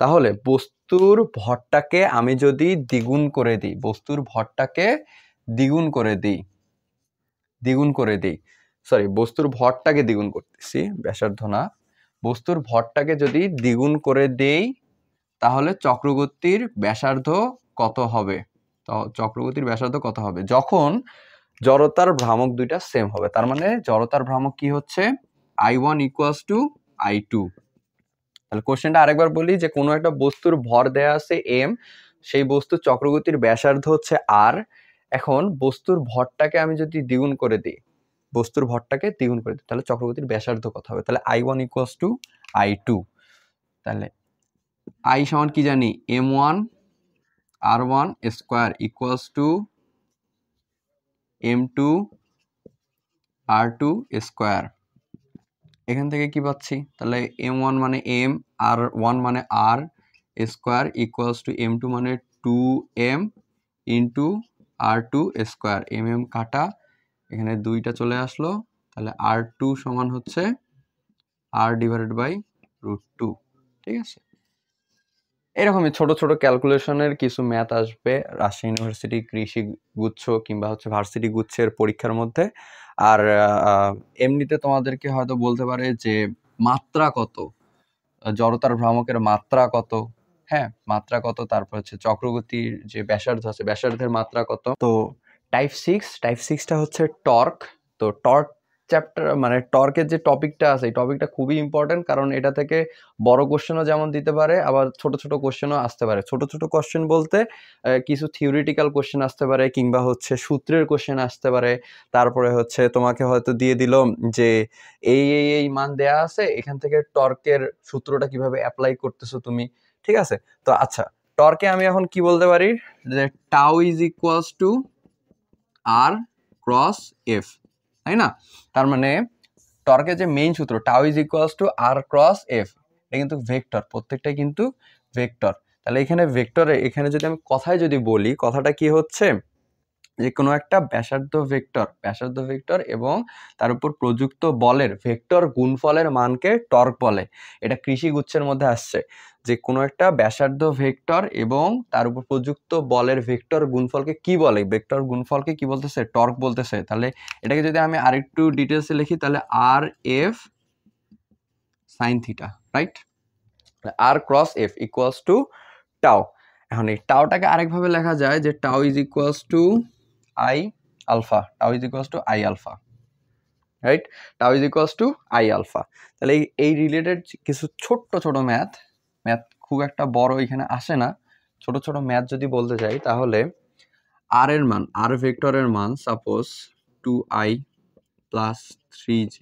তাহলে বস্তুর ভরটাকে আমি যদি দ্বিগুণ করে দিই, বস্তুর ভরটাকে দ্বিগুণ করে দিই, বস্তুর ভরটাকে দ্বিগুণ করতেছি, ব্যাসার্ধ না, বস্তুর ভরটাকে যদি দ্বিগুণ করে দেই তাহলে চক্রগতির ব্যাসার্ধ কত হবে, যখন জড়তার ভ্রামক দুইটা সেম হবে, তার মানে জড়তার ভ্রামক কি হচ্ছে I1 ইকুয়ালস টু I2। তাহলে কোশ্চেনটা আরেকবার বলি, যে কোনো একটা বস্তুর ভর দেয়া আছে m, সেই বস্তুর চক্রগতির ব্যাসার্ধ হচ্ছে r। এখন বস্তুর ভরটাকে আমি যদি দ্বিগুণ করে দিই, বস্তুর ভরটাকে দ্বিগুণ করে দিই, তাহলে চক্রগতির ব্যাসার্ধ কত হবে? তাহলে I1 ইকুয়ালস টু I2। তাহলে I সমান কি জানি, m1 r1 square equals to m2 r2 square. এখান থেকে কি পাচ্ছি, তাহলে m1 মানে m, r1 মানে r square equals to m2 মানে 2m into r2 square, mm কাটা, এখানে 2টা চলে আসলো, তাহলে r2 সমান হচ্ছে r ডিভাইডেড বাই √2। ঠিক আছে, এরকমই ছোট ছোট ক্যালকুলেশনের কিছু ম্যাথ আসবে রাজশাহী ইউনিভার্সিটি কৃষি গুচ্ছ কিংবা হচ্ছে ভার্সিটি গুচ্ছের পরীক্ষার মধ্যে। আর এমনিতে তোমাদেরকে হয়তো বলতে পারে যে মাত্রা কত, জড়তার ভ্রামকের মাত্রা কত, হ্যাঁ মাত্রা কত, তারপর হচ্ছে চক্রগতির যে ব্যাসার্ধ আছে ব্যাসার্ধের মাত্রা কত। তো টাইপ 6টা হচ্ছে টর্ক। তো টর্ক চ্যাপ্টার মানে টর্কের যে টপিকটা আছে এই টপিকটা খুবই ইম্পর্টেন্ট, কারণ এটা থেকে বড় কোশ্চেনও যেমন দিতে পারে, আবার ছোট ছোট কোশ্চেনও আসতে পারে। ছোট ছোট কোশ্চেন বলতে কিছু থিওরিটিক্যাল কোশ্চেন আসতে পারে, কিংবা হচ্ছে সূত্রের কোশ্চেন আসতে পারে। তারপরে হচ্ছে তোমাকে হয়তো দিয়ে দিল যে এই মান দেয়া আছে, এখান থেকে টর্কের সূত্রটা কিভাবে অ্যাপ্লাই করতেছো তুমি। ঠিক আছে, তো আচ্ছা টর্কে আমি এখন কি বলতে পারি, যে tau is equals to r cross F, তাই না? তার মানে টর্কের যে মেইন সূত্র tau is equals to r cross F, এটা কিন্তু ভেক্টর, প্রত্যেকটাই কিন্তু ভেক্টর। তাহলে এখানে ভেক্টরে, এখানে যদি আমি কথায় যদি বলি, কথাটা কি হচ্ছে, যে কোনো একটা ব্যাসার্ধ ভেক্টর এবং তার উপর প্রযুক্ত বলের ভেক্টর গুণফলের মানকে টর্ক বলে। এটা কৃষি গুচ্ছের মধ্যে আসছে, যে কোনো একটা ব্যাসার্ধ ভেক্টর এবং তার উপর প্রযুক্ত বলের ভেক্টর গুণফলকে কি বলে, ভেক্টর গুণফলকে কি বলতেছে, টর্ক বলতেছে। তাহলে এটাকে যদি আমি আরেকটু ডিটেলসে লিখি, তাহলে R F sine theta, right? R cross F equals to tau. এখন এই টাওটাকে আরেকভাবে লেখা যায়, যে tau is equals to I alpha, tau is equals to I alpha, right? Tau is equals to I alpha। তাহলে এই রিলেটেড কিছু ছোট্ট ছোট ম্যাথ খুব একটা বড় এখানে আসে না, ছোট ছোট ম্যাথ যদি বলতে যাই, তাহলে আর এর মান, আর ভেক্টরের মান suppose 2i plus 3j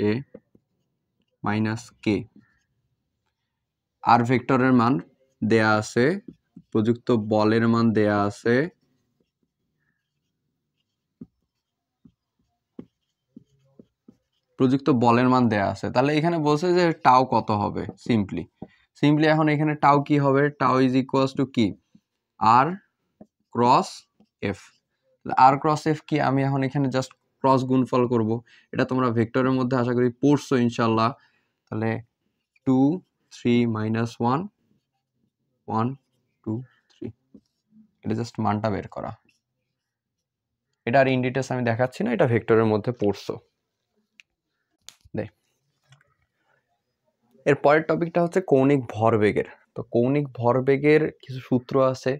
minus k, আর ভেক্টরের মান দেয়া আছে, প্রযুক্ত বলের মান দেয়া আছে, তাহলে এখানে বলছে যে টাও কত হবে। সিম্পলি এখন এখানে টাও কি হবে, টাও ইজ ইকুয়ালস টু কি, আর ক্রস এফ। আর ক্রস এফ কি, আমি এখন এখানে জাস্ট ক্রস গুণফল করব, এটা তোমরা ভেক্টরের মধ্যে আশা করি পড়ছো ইনশাল্লাহ। তাহলে 2 3 মাইনাস 1 1 2 3, এটা জাস্ট মানটা বের করা, এটা আর ইন ডিটেলস আমি দেখাচ্ছি না, এটা ভেক্টরের মধ্যে পড়ছো। এর পরের টপিকটা হচ্ছে কৌণিক ভরবেগের। তো কৌণিক ভরবেগের কিছু সূত্র আছে।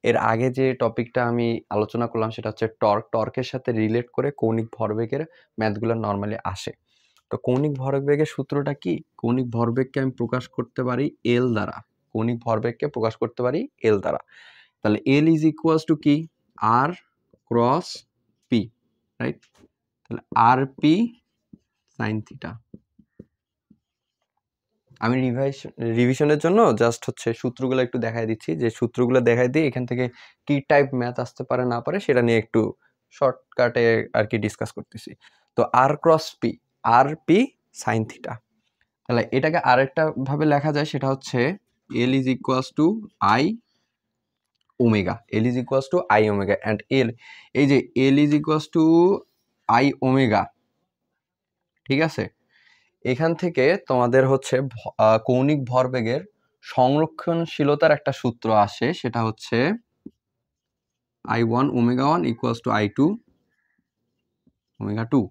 এর আগে যে টপিকটা আমি আলোচনা করলাম সেটা হচ্ছে টর্কের সাথে রিলেট করে কৌণিক ভরবেগের ম্যাথগুলো নর্মালি আসে। তো কৌণিক ভরবেগের সূত্রটা কি, কৌণিক ভরবেগকে আমি প্রকাশ করতে পারি এল দ্বারা, তাহলে এল ইজ ইকুয়ালস টু কি, আর ক্রস পি, রাইট? তাহলে আর পি সাইন থিটা। আমি রিভিশনের জন্য জাস্ট হচ্ছে সূত্রগুলো একটু দেখাই দিচ্ছি, যে সূত্রগুলো দেখাই দিই, এখান থেকে কি টাইপ ম্যাথ আসতে পারে না পারে সেটা নিয়ে একটু শর্টকাটে আর কি ডিসকাস করতেছি। তো আর ক্রস পি, আর পি সাইন থিটা, তাহলে এটাকে আরেকটা ভাবে লেখা যায়, সেটা হচ্ছে এল is equals two I omega, and L, এই যে এল is equals two I omega, ঠিক আছে? এখান থেকে তোমাদের হচ্ছে কৌণিক ভরবেগের সংরক্ষণশীলতার একটা সূত্র আসে, সেটা হচ্ছে I1 omega 1 equals to I2 omega 2।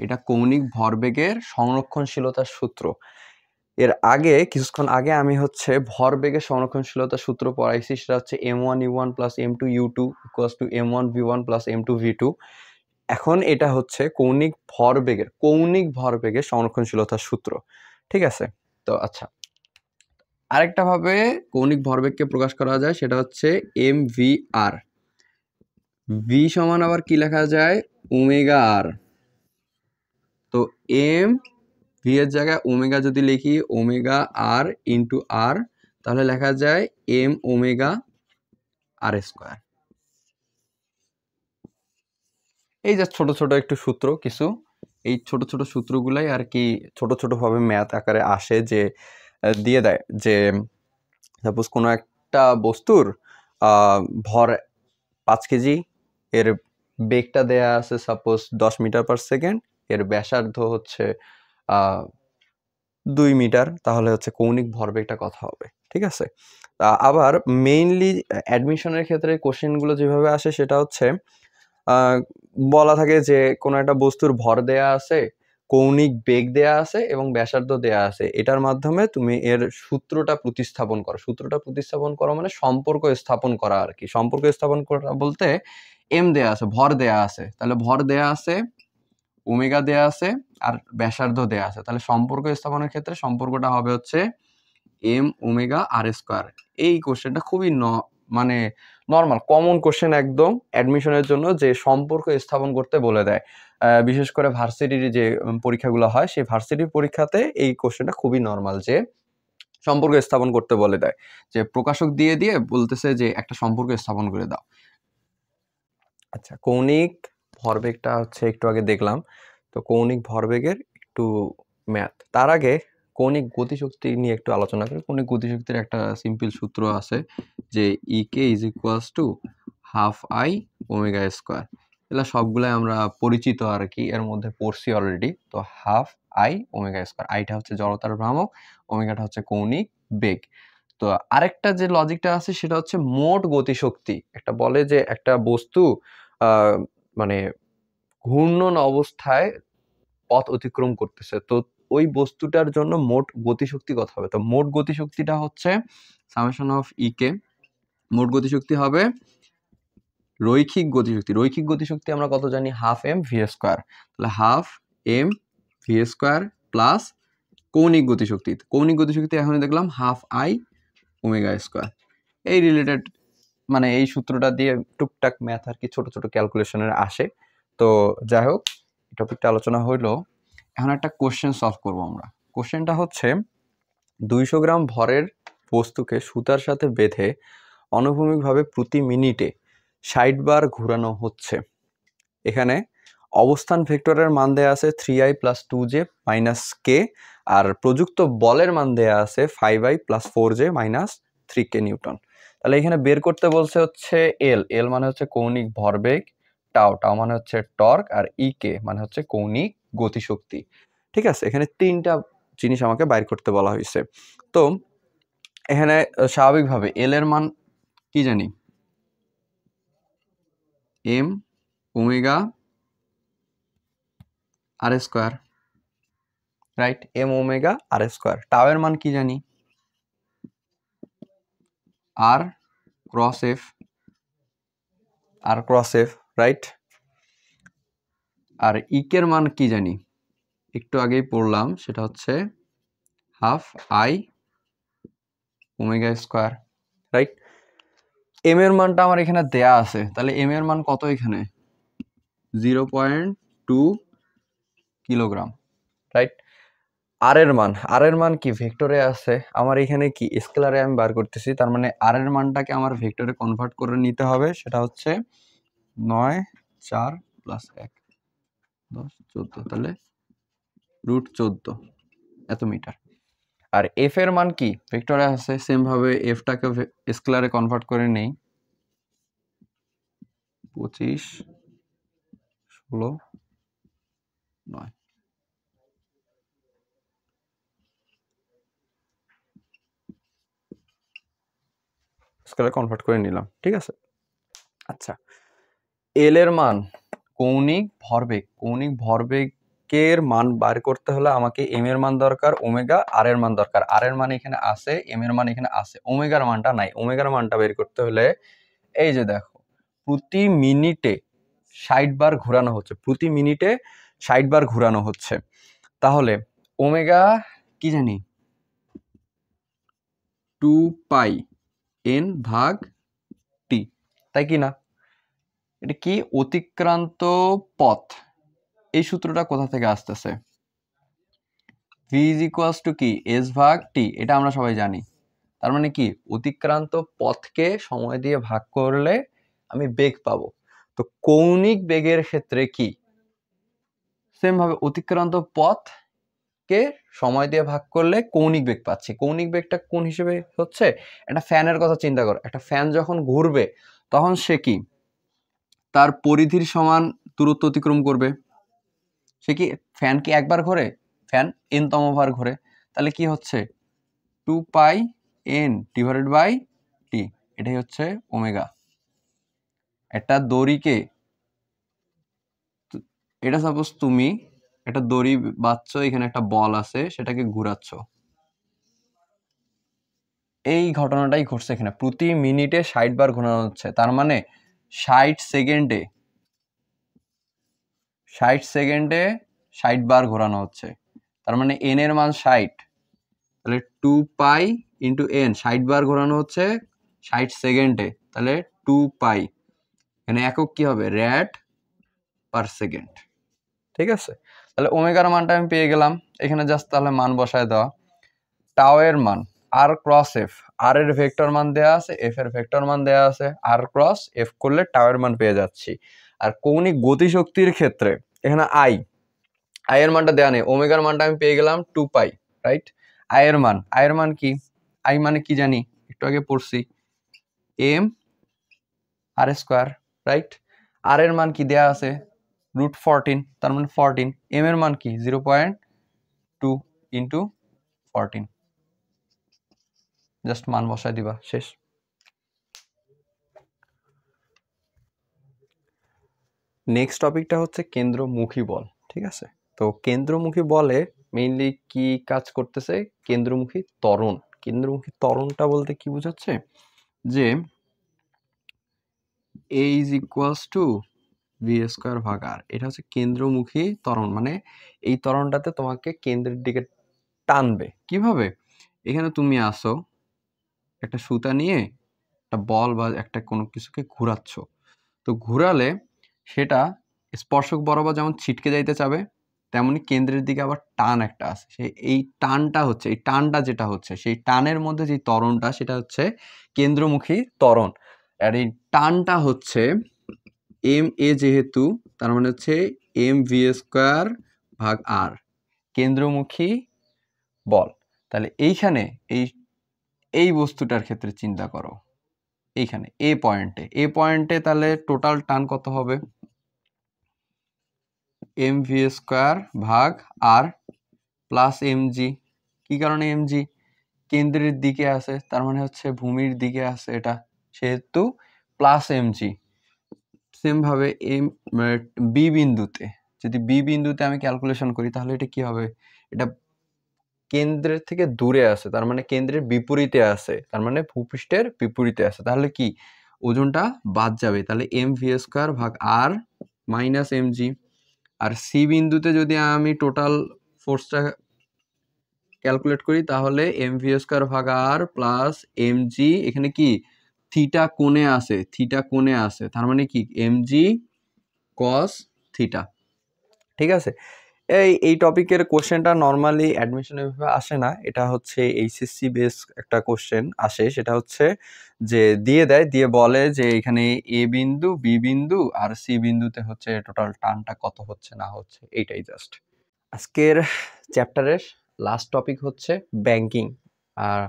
এটা কৌণিক ভরবেগের সংরক্ষণশীলতার সূত্র। এর আগে কিছুক্ষণ আগে আমি হচ্ছে ভরবেগের সংরক্ষণশীলতার সূত্র পড়াইছি, সেটা হচ্ছে m1 u1 plus m2 u2 equals to m1 v1 plus m2 v2। এখন এটা হচ্ছে কৌণিক ভরবেগের সংরক্ষণশীলতার সূত্র, ঠিক আছে। তো আচ্ছা, আরেকটা ভাবে কৌণিক ভরবেগকে প্রকাশ করা যায়, সেটা হচ্ছে এম ভি আর। ভি সমান আবার কি লেখা যায়, ওমেগা আর। তো এম ভি এর জায়গায় ওমেগা যদি লিখি ওমেগা আর ইন্টু আর, তাহলে লেখা যায় এম ওমেগা আর স্কোয়ার। এই যে ছোট ছোট একটু সূত্র কিছু, এই ছোট ছোট সূত্রগুলাই আর কি ছোট ছোট ভাবে ম্যাথ আকারে আসে, যে দিয়ে দেয় যে সাপোজ কোনো একটা বস্তুর ভর 5 কেজি, এর বেগটা দেয়া আছে সাপোজ 10 মিটার পার সেকেন্ড, এর ব্যাসার্ধ হচ্ছে 2 মিটার, তাহলে হচ্ছে কৌণিক ভরবেগটা কত হবে, ঠিক আছে। আবার মেইনলি অ্যাডমিশনের ক্ষেত্রে কোশ্চেনগুলো যেভাবে আসে সেটা হচ্ছে বলা থাকে যে কোনো একটা বস্তুর ভর দেয়া আছে, কৌণিক বেগ দেয়া আছে এবং ব্যাসার্ধ দেয়া আছে, এটার মাধ্যমে তুমি এর সূত্রটা প্রতিস্থাপন করো মানে সম্পর্ক স্থাপন করা আর কি। সম্পর্ক স্থাপন করা বলতে এম দেয়া আছে, ভর দেয়া আছে, তাহলে ভর দেয়া আছে, ওমেগা দেয়া আছে আর ব্যাসার্ধ দেয়া আছে, তাহলে সম্পর্ক স্থাপনের ক্ষেত্রে সম্পর্কটা হবে হচ্ছে এম ওমেগা আর স্কোয়ার। এই কোশ্চেনটা খুবই মানে নর্মাল কমন কোশ্চেন একদম অ্যাডমিশনের জন্য, যে সম্পর্ক স্থাপন করতে বলে দেয়। বিশেষ করে ভার্সিটির যে পরীক্ষাগুলো হয় সেই ভার্সিটির পরীক্ষাতে এই কোশ্চেনটা খুবই নর্মাল, যে সম্পর্ক স্থাপন করতে বলে দেয়, যে প্রকাশক দিয়ে দিয়ে বলতেছে যে একটা সম্পর্ক স্থাপন করে দাও। আচ্ছা, কৌণিক ভরবেগটা হচ্ছে একটু আগে দেখলাম, তো কৌণিক ভরবেগের একটু ম্যাথ। তার আগে কৌণিক গতিশক্তি নিয়ে একটু আলোচনা করি। কৌণিক গতিশক্তির একটা সিম্পল সূত্র আছে, যে E K is equals to half I omega square. এগুলো সবগুলাই আমরা পরিচিত আর কি, এর মধ্যে পড়ছি অলরেডি। তো হাফ আই ওমেগা স্কোয়ার, আইটা হচ্ছে জড়তার ভ্রামক, ওমেগাটা হচ্ছে কৌণিক বেগ। তো আরেকটা যে লজিকটা আছে সেটা হচ্ছে মোট গতিশক্তি। একটা বলে যে একটা বস্তু মানে ঘূর্ণন অবস্থায় পথ অতিক্রম করতেছে, তো ওই বস্তুটার জন্য মোট গতিশক্তি কত হবে। তো মোট গতিশক্তিটা হচ্ছে সামেশন অফ ইকে, মোট গতিশক্তি হবে রৈখিক গতিশক্তি আমরা কত জানি, হাফ এম ভি স্কোয়ার। তাহলে half M v square plus কৌণিক গতিশক্তি এখন দেখলাম হাফ আই ওমেগা স্কোয়ার। এই রিলেটেড মানে এই সূত্রটা দিয়ে টুকটাক ম্যাথ আর কি ছোট ছোট ক্যালকুলেশনের আসে। তো যাই হোক, টপিকটা আলোচনা হইলো, এখন একটা কোশ্চেন সলভ করব আমরা। কোশ্চেনটা হচ্ছে 200 গ্রাম ভরের বস্তুকে সুতার সাথে বেঁধে অনুভূমিকভাবে প্রতি মিনিটে 60 বার ঘোরানো হচ্ছে। এখানে অবস্থান ভেক্টরের মান দেয়া আছে 3i plus 2j minus k, আর প্রযুক্ত বলের মান দেয়া আছে 5i plus 4j minus 3k Newton. তাহলে এখানে বের করতে বলছে হচ্ছে এল মানে হচ্ছে কৌণিক ভরবেগ, টাও মানে হচ্ছে টর্ক, আর ইকে মানে হচ্ছে কৌণিক গতিশক্তি। ঠিক আছে, এখানে তিনটা জিনিস আমাকে বাইর করতে বলা হয়েছে। তো এখানে স্বাভাবিকভাবে এল এর মান কি জানি, m omega r square, right, m omega r square. Tau এর মান কি জানি, আর ক্রস এফ, রাইট। আর ইকের মান কি জানি, একটু আগেই পড়লাম, সেটা হচ্ছে half I omega square, right. M এর মানটা আমার এখানে দেয়া আছে, তাহলে এম এর মান কত, এখানে 0.2 কিলোগ্রাম, রাইট। আর এর মান কি ভেক্টরে আছে, আমার এখানে কি স্কেলারে আমি বার করতেছি, তার মানে আর এর মানটাকে আমার ভেক্টরে কনভার্ট করে নিতে হবে, সেটা হচ্ছে 9 4 প্লাস 1 10 14, তাহলে √14 এত মিটার। আর এফ এর মান কি ভেক্টরে আছে, সেম ভাবে এফটাকে স্কেলারে কনভার্ট করে নেই, 25 16 9, স্কেলারে কনভার্ট করে নিলাম, ঠিক আছে। আচ্ছা, এল এর মান কৌণিক ভরবেগের মান বার করতে হলে আমাকে এম এর মান দরকার, ওমেগা আর এর মান দরকার। আর এর মান এখানে আছে, এম এর মান এখানে আছে, ওমেগার মানটা নাই। ওমেগার মানটা বের করতে হলে এই যে দেখো, প্রতি মিনিটে 60 বার ঘোরানো হচ্ছে, প্রতি মিনিটে 60 বার ঘোরানো হচ্ছে। তাহলে ওমেগা কি জানি 2π/n/t, তাই কি না? এটা কি অতিক্রান্ত পথ, এই সূত্রটা কোথা থেকে আসতেছে? v = কি s/t, এটা আমরা সবাই জানি। তার মানে কি অতিক্রান্ত পথকে সময় দিয়ে ভাগ করলে আমি বেগ পাবো। তো কৌণিক বেগের ক্ষেত্রে কি সেম ভাবে অতিক্রান্ত পথকে সময় দিয়ে ভাগ করলে কৌণিক বেগ পাচ্ছি। কৌণিক বেগটা কোন হিসেবে হচ্ছে? একটা ফ্যানের কথা চিন্তা করো, একটা ফ্যান যখন ঘুরবে তখন সে কি তার পরিধির সমান দূরত্ব অতিক্রম করবে। সে কি ফ্যান কি একবার ঘোরে? ফ্যান n-তম বার ঘোরে। তাহলে কি হচ্ছে 2πn/t, এটাই হচ্ছে ওমেগা। একটা দড়িকে, এটা সাপোজ তুমি একটা দড়ি বাঁধছ, এখানে একটা বল আছে, সেটাকে ঘুরাচ্ছ। এই ঘটনাটাই ঘটছে এখানে, প্রতি মিনিটে 60 বার ঘোরানো হচ্ছে। তার মানে 60 সেকেন্ডে 60 বার ঘোরানো হচ্ছে। তার মানে n এর মান 60, তাহলে 2π/n, 60 বার ঘোরানো হচ্ছে 60 সেকেন্ডে, তাহলে 2π, এখানে একক কি হবে? rad/সেকেন্ড। ঠিক আছে, তাহলে ওমেগার মানটা আমি পেয়ে গেলাম। এখানে জাস্ট তাহলে মান বসায় দেওয়া। টাও এর মান r ক্রস f, r এর ভেক্টর মান দেয়া আছে, f এর ভেক্টর মান দেয়া আছে, r ক্রস f করলে টাও এর মান পেয়ে যাচ্ছি। আর কৌণিক গতিশক্তির ক্ষেত্রে এখানে i এর মানটা দেয়া নেই, ওমেগার মানটা আমি পেয়ে গেলাম 2π, রাইট? i এর মান কি? i মানে কি জানি, একটু আগে পড়ছি, m/r², রাইট? r এর মান কি দেয়া আছে? √14, তার মানে 14। m এর মান কি? 0.2 × 14, জাস্ট মান বসায় দিবা, শেষ। নেক্সট টপিকটা হচ্ছে কেন্দ্রমুখী বল। ঠিক আছে, তো কেন্দ্রমুখী বলে মেইনলি কি কাজ করতেছে? কেন্দ্রমুখী ত্বরণ। কেন্দ্রমুখী ত্বরণটা বলতে কি বোঝাচ্ছে? যে a = v²/r, এটা হচ্ছে কেন্দ্রমুখী ত্বরণ। মানে এই ত্বরণটাতে তোমাকে কেন্দ্রের দিকে টানবে। কিভাবে? এখানে তুমি আসো, একটা সুতা নিয়ে একটা বল বা একটা কোনো কিছুকে ঘুরাচ্ছ। তো ঘুরালে সেটা স্পর্শক বরাবর যেমন ছিটকে যাইতে চাবে, তেমনি কেন্দ্রের দিকে আবার টান একটা আছে। এই টানটা যেটা হচ্ছে, সেই টানের মধ্যে যে ত্বরণটা, সেটা হচ্ছে কেন্দ্রমুখী ত্বরণ। আর এই টানটা হচ্ছে ma, যেহেতু তার মানে হচ্ছে mv²/r, কেন্দ্রমুখী বল। তাহলে এইখানে এই বস্তুটার ক্ষেত্রে চিন্তা করো, এইখানে এ পয়েন্টে তাহলে টোটাল টান কত হবে? mv²/r plus mg। কি কারণে mg? কেন্দ্রের দিকে আছে, তার মানে হচ্ছে ভূমির দিকে আছে এটা, সেহেতু প্লাস mg। সেম ভাবে বি বিন্দুতে, যদি বি বিন্দুতে আমি ক্যালকুলেশন করি, তাহলে এটা কি হবে? এটা কেন্দ্রের থেকে দূরে আছে, তার মানে কেন্দ্রের বিপরীতে আছে, তার মানে ভূপৃষ্ঠের বিপরীতে আছে। তাহলে কি ওজনটা বাদ যাবে, তাহলে mv²/r মাইনাস mg। আর সি বিন্দুতে যদি আমি টোটাল ফোর্সটা ক্যালকুলেট করি, তাহলে mv²/r প্লাস mg, এখানে কি থিটা কোণে আছে, তার মানে কি mg cos থিটা। ঠিক আছে, এই টপিকের কোশ্চেনটা নর্মালি অ্যাডমিশনে এভাবে আসে না, এটা হচ্ছে এইচএসসি বেস একটা কোশ্চেন আসে। সেটা হচ্ছে যে দিয়ে বলে যে এখানে এ বিন্দু, বি বিন্দু আর সি বিন্দুতে হচ্ছে টোটাল টানটা কত হচ্ছে না হচ্ছে, এইটাই জাস্ট। আজকের চ্যাপ্টারের লাস্ট টপিক হচ্ছে ব্যাংকিং। আর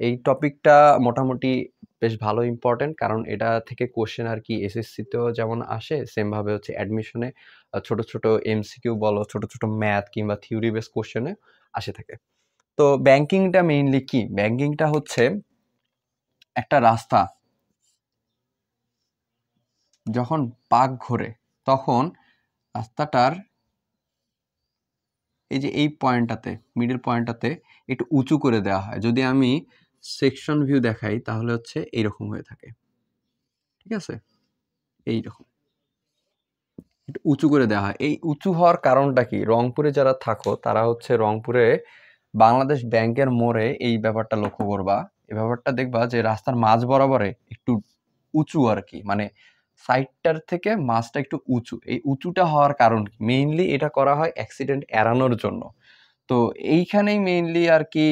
এই টপিকটা মোটামুটি বেশ ভালো ইম্পর্টেন্ট, কারণ এটা থেকে কোশ্চেন আর কি এসএসসিতেও যেমন আসে, সেম ভাবে হচ্ছে অ্যাডমিশনে ছোট ছোট এমসিকিউ বলো, ছোট ছোট ম্যাথ কিংবা থিওরি বেস কোশ্চেনে আসে থাকে। তো ব্যাংকিংটা মেইনলি কি? ব্যাংকিংটা হচ্ছে একটা রাস্তা যখন পাক ঘোরে, তখন রাস্তাটার এই যে এই পয়েন্টটাতে, মিডল পয়েন্টটাতে একটু উঁচু করে দেওয়া হয়। যদি আমি সেকশন ভিউ দেখাই, তাহলে হচ্ছে এইরকম হয়ে থাকে। ঠিক আছে, এইরকম। একটু উঁচু করে দেওয়া হয়। এই উঁচু হওয়ার কারণটা কি? রংপুরে যারা থাকো তারা হচ্ছে রংপুরে বাংলাদেশ ব্যাংকের মোড়ে এই ব্যাপারটা লক্ষ্য করবা। এই ব্যাপারটা দেখবা যে রাস্তার মাঝ বরাবরে একটু উঁচু আর কি, মানে সাইডটার থেকে মাঝটা একটু উঁচু। এই উঁচুটা হওয়ার কারণ কি? মেইনলি এটা করা হয় অ্যাক্সিডেন্ট এড়ানোর জন্য। তো এইখানেই মেইনলি আর কি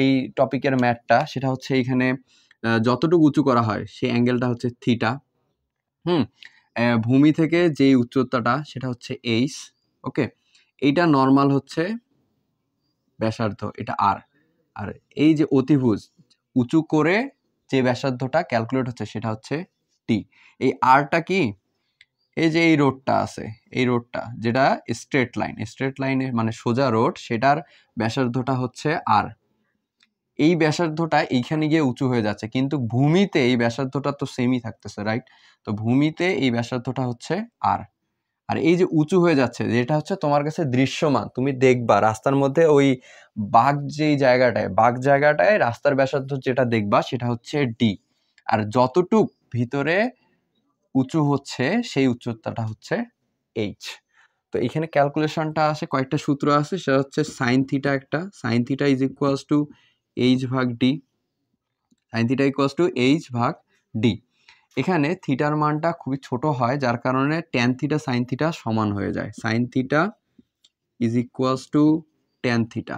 এই টপিকের ম্যাথটা, সেটা হচ্ছে এইখানে যতটুকু উঁচু করা হয় সেই অ্যাঙ্গেলটা হচ্ছে থিটা। ভূমি থেকে যেই উচ্চতাটা সেটা হচ্ছে এইচ। ওকে, এইটা নর্মাল হচ্ছে ব্যাসার্ধ, এটা আর। আর এই যে অতিভুজ উঁচু করে যে ব্যাসার্ধটা ক্যালকুলেট হচ্ছে সেটা হচ্ছে টি। এই আরটা কি? এই যে এই রোডটা আছে, এই রোডটা যেটা স্ট্রেট লাইনে মানে সোজা রোড, সেটার ব্যাসার্ধটা হচ্ছে আর। এই ব্যাসার্ধটা এইখানে গিয়ে উঁচু হয়ে যাচ্ছে, কিন্তু ভূমিতে এই ব্যাসার্ধটা তো সেমই থাকতেছে, রাইট? তো ভূমিতে এই ব্যাসার্ধটা হচ্ছে আর। আর এই যে উঁচু হয়ে যাচ্ছে, যেটা হচ্ছে তোমার কাছে দৃশ্যমান, তুমি দেখবা রাস্তার মধ্যে ওই বাঁক জায়গাটায় রাস্তার ব্যাসার্ধ যেটা দেখবা সেটা হচ্ছে ডি। আর যতটুক ভিতরে উঁচু হচ্ছে সেই উচ্চতাটা হচ্ছে এইচ। তো এখানে ক্যালকুলেশনটা আসে, কয়েকটা সূত্র আছে, সেটা হচ্ছে সাইন থিটা। একটা sine theta is equals to h ভাগ d. Sine theta equals to h ভাগ ডি। এখানে থিটার মানটা খুবই ছোট হয়, যার কারণে ট্যান থিটা সাইন থিটা সমান হয়ে যায়। Sign theta is equals two tan theta.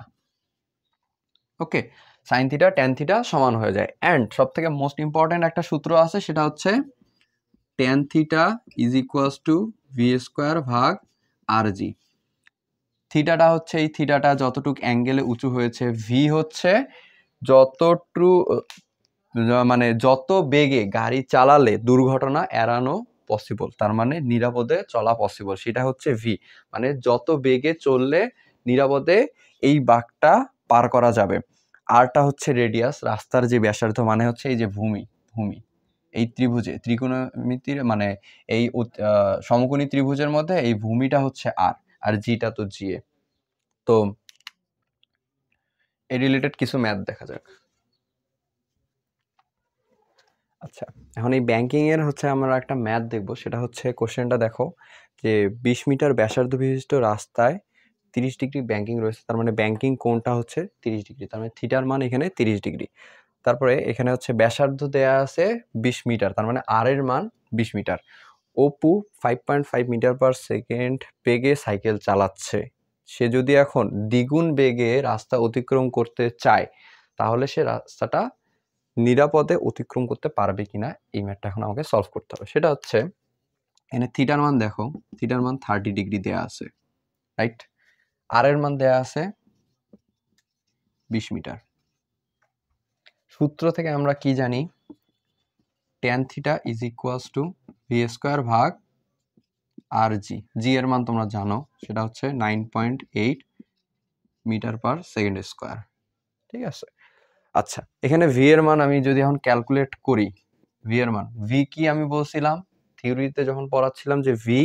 Okay, sine theta tan theta সমান হয়ে যায়। অ্যান্ড সব থেকে মোস্ট ইম্পর্টেন্ট একটা সূত্র আছে, সেটা হচ্ছে tan theta is equals two V square ভাগ আর জি। থিটাটা হচ্ছে এই থিটাটা যতটুক অ্যাঙ্গেলে উঁচু হয়েছে, ভি হচ্ছে যতটুকু মানে যত বেগে গাড়ি চালালে দুর্ঘটনা এড়ানো পসিবল, তার মানে নিরাপদে চলা পসিবল, সেটা হচ্ছে ভি। মানে যত বেগে চললে নিরাপদে এই বাঁকটা পার করা যাবে। আরটা হচ্ছে রেডিয়াস, রাস্তার যে ব্যাসার্ধ, মানে হচ্ছে এই যে ভূমি এই ত্রিকোণমিতির মানে এই সমকোণী ত্রিভুজের মধ্যে এই ভূমিটা হচ্ছে আর, আর জিটা তো জিএ। তো এই রিলেটেড কিছু ম্যাথ দেখা যাক। আচ্ছা, এখন এই ব্যাংকিং এর হচ্ছে আমরা একটা ম্যাথ দেখব, সেটা হচ্ছে কোশ্চেনটা দেখো যে 20 মিটার ব্যাসার্ধ বিশিষ্ট রাস্তায় 30 ডিগ্রি ব্যাংকিং রয়েছে, তার মানে ব্যাংকিং কোণটা হচ্ছে 30 ডিগ্রি, তার মানে থিটার মান এখানে 30 ডিগ্রি। তারপরে এখানে হচ্ছে ব্যাসার্ধ দেয়া আছে 20 মিটার, তার মানে আর এর মান 20 metre. Apu 5.5 metre per second বেগে সাইকেল চালাচ্ছে। সে যদি এখন দ্বিগুণ বেগে রাস্তা অতিক্রম করতে চায়, তাহলে সে রাস্তাটা নিরাপদে অতিক্রম করতে পারবে কিনা, এই ম্যাথটা এখন আমাকে সলভ করতে হবে। সেটা হচ্ছে এখানে থিটার মান দেখো, থিটার মান 30 ডিগ্রি দেয়া আছে, রাইট? আর এর মান দেয়া আছে 20 মিটার। সূত্র থেকে আমরা কি জানি? Tan theta is equals two V square ভাগ আর জি। জি এর মান তোমরা জানো, সেটা হচ্ছে 9.8 মিটার পার সেকেন্ড স্কোয়ার। ঠিক আছে, আচ্ছা এখানে ভি এর মান আমি যদি এখন ক্যালকুলেট করি, ভি এর মান, ভি কি আমি বলছিলাম থিওরিতে যখন পড়াচ্ছিলাম, যে ভি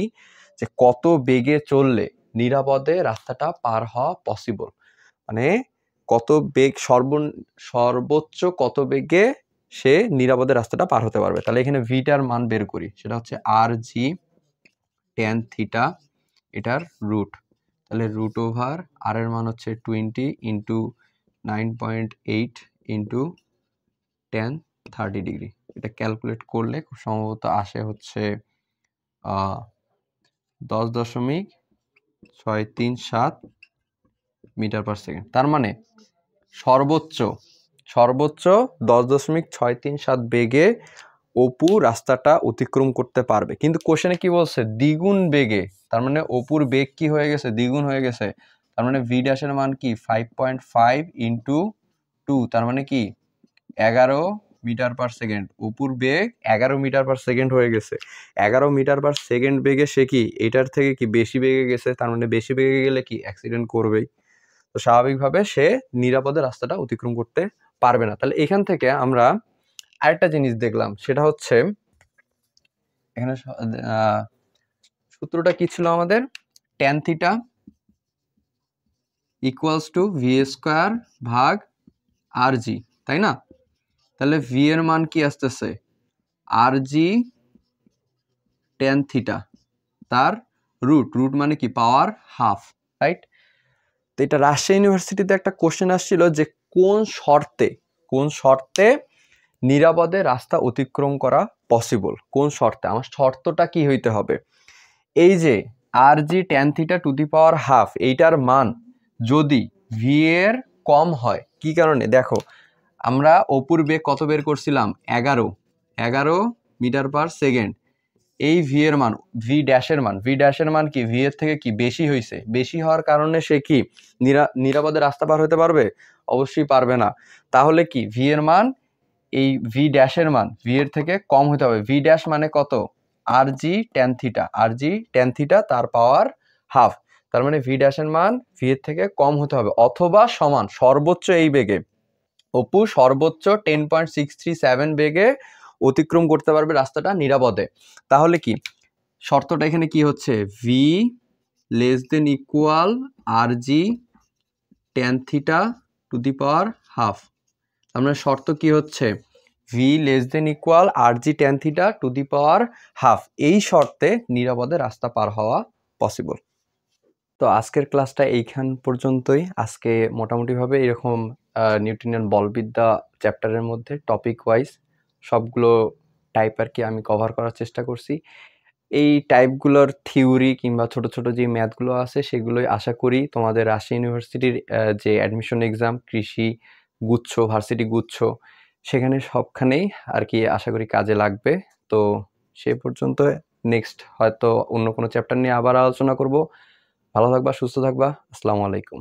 যে কত বেগে চললে নিরাপদে রাস্তাটা পার হওয়া পসিবল, মানে কত বেগ সর্বোচ্চ কত বেগে সে নিরাপদে রাস্তাটা পার হতে পারবে। তাহলে এখানে ভিটার মান বের করি, সেটা হচ্ছে আর জি ট্যান থিটা, এটার রুট। তাহলে রুট ওভার আর এর মান হচ্ছে 20 ইন্টু 9.8 ইন্টু ট্যান 30 ডিগ্রি। এটা ক্যালকুলেট করলে খুব সম্ভবত আসে হচ্ছে 10.637 মিটার পার সেকেন্ড। তার মানে সর্বোচ্চ 10.637 বেগে অপু রাস্তাটা অতিক্রম করতে পারবে। কিন্তু কোশ্চেনে কি বলছে? দ্বিগুণ বেগে, তার মানে অপুর বেগ কি হয়ে গেছে? দ্বিগুণ হয়ে গেছে। তার মানে ভি ড্যাশের মান কি 5.5 ইন্টু 2, তার মানে কি 11 মিটার পার সেকেন্ড। অপুর বেগ 11 মিটার পার সেকেন্ড হয়ে গেছে। 11 মিটার পার সেকেন্ড বেগে সে কি এটার থেকে কি বেশি বেগে গেছে, তার মানে বেশি বেগে গেলে কি অ্যাক্সিডেন্ট করবেই। তো স্বাভাবিকভাবে সে নিরাপদে রাস্তাটা অতিক্রম করতে পারবে না। তাহলে এখান থেকে আমরা আরেকটা জিনিস দেখলাম, সেটা হচ্ছে এখানে সূত্রটা কি ছিল আমাদের? Tan theta equals two V square ভাগ আর জি, তাই না? তাহলে ভি এর মান কি আসতেছে? আর জি ট্যান থিটা, তার রুট মানে কি পাওয়ার হাফ, রাইট? তো এটা রাজশাহী ইউনিভার্সিটিতে একটা কোশ্চেন আসছিল যে কোন শর্তে নিরাপদে রাস্তা অতিক্রম করা পসিবল, কোন শর্তে? আমার শর্তটা কি হইতে হবে? এই যে RG tan θ to the power half, এইটার মান যদি ভি এর কম হয়, কি কারণে? দেখো আমরা অপুর বেগ কত বের করছিলাম? 11 মিটার পার সেকেন্ড। এই ভি এর মান, ভি ড্যাশের মান কি ভি এর থেকে কি বেশি হয়েছে? বেশি হওয়ার কারণে সে কি নিরাপদে রাস্তা পার হতে পারবে? অবশ্যই পারবে না। তাহলে কি ভি এর মান, এই ভি ড্যাশের মান ভি এর থেকে কম হতে হবে। ভি ড্যাশ মানে কত? RG tan θ, তার পাওয়ার হাফ। তার মানে ভি ড্যাশের মান ভি এর থেকে কম হতে হবে অথবা সমান। সর্বোচ্চ এই বেগে অপু সর্বোচ্চ 10.637 বেগে অতিক্রম করতে পারবে রাস্তাটা নিরাপদে। তাহলে কি শর্তটা এখানে কি হচ্ছে? V less than equal RG tan θ to the power half. আমরা শর্ত কি হচ্ছে? V less than equal RG tan θ to the power half. এই শর্তে নিরাপদে রাস্তা পার হওয়া পসিবল। তো আজকের ক্লাসটা এইখান পর্যন্তই। আজকে মোটামুটিভাবে এরকম নিউটনিয়ান বলবিদ্যা চ্যাপ্টারের মধ্যে টপিক ওয়াইজ সবগুলো টাইপ আর কি আমি কভার করার চেষ্টা করছি। এই টাইপগুলোর থিওরি কিংবা ছোট ছোট যে ম্যাথগুলো আছে সেগুলোই আশা করি তোমাদের রাজশাহী ইউনিভার্সিটির যে অ্যাডমিশন এক্সাম কৃষি গুচ্ছ, ভার্সিটি গুচ্ছ, সেখানে সবখানেই আর কি আশা করি কাজে লাগবে। তো সে পর্যন্ত নেক্সট হয়তো অন্য কোনো চ্যাপ্টার নিয়ে আবার আলোচনা করব। ভালো থাকবা, সুস্থ থাকবা। আসসালামু আলাইকুম।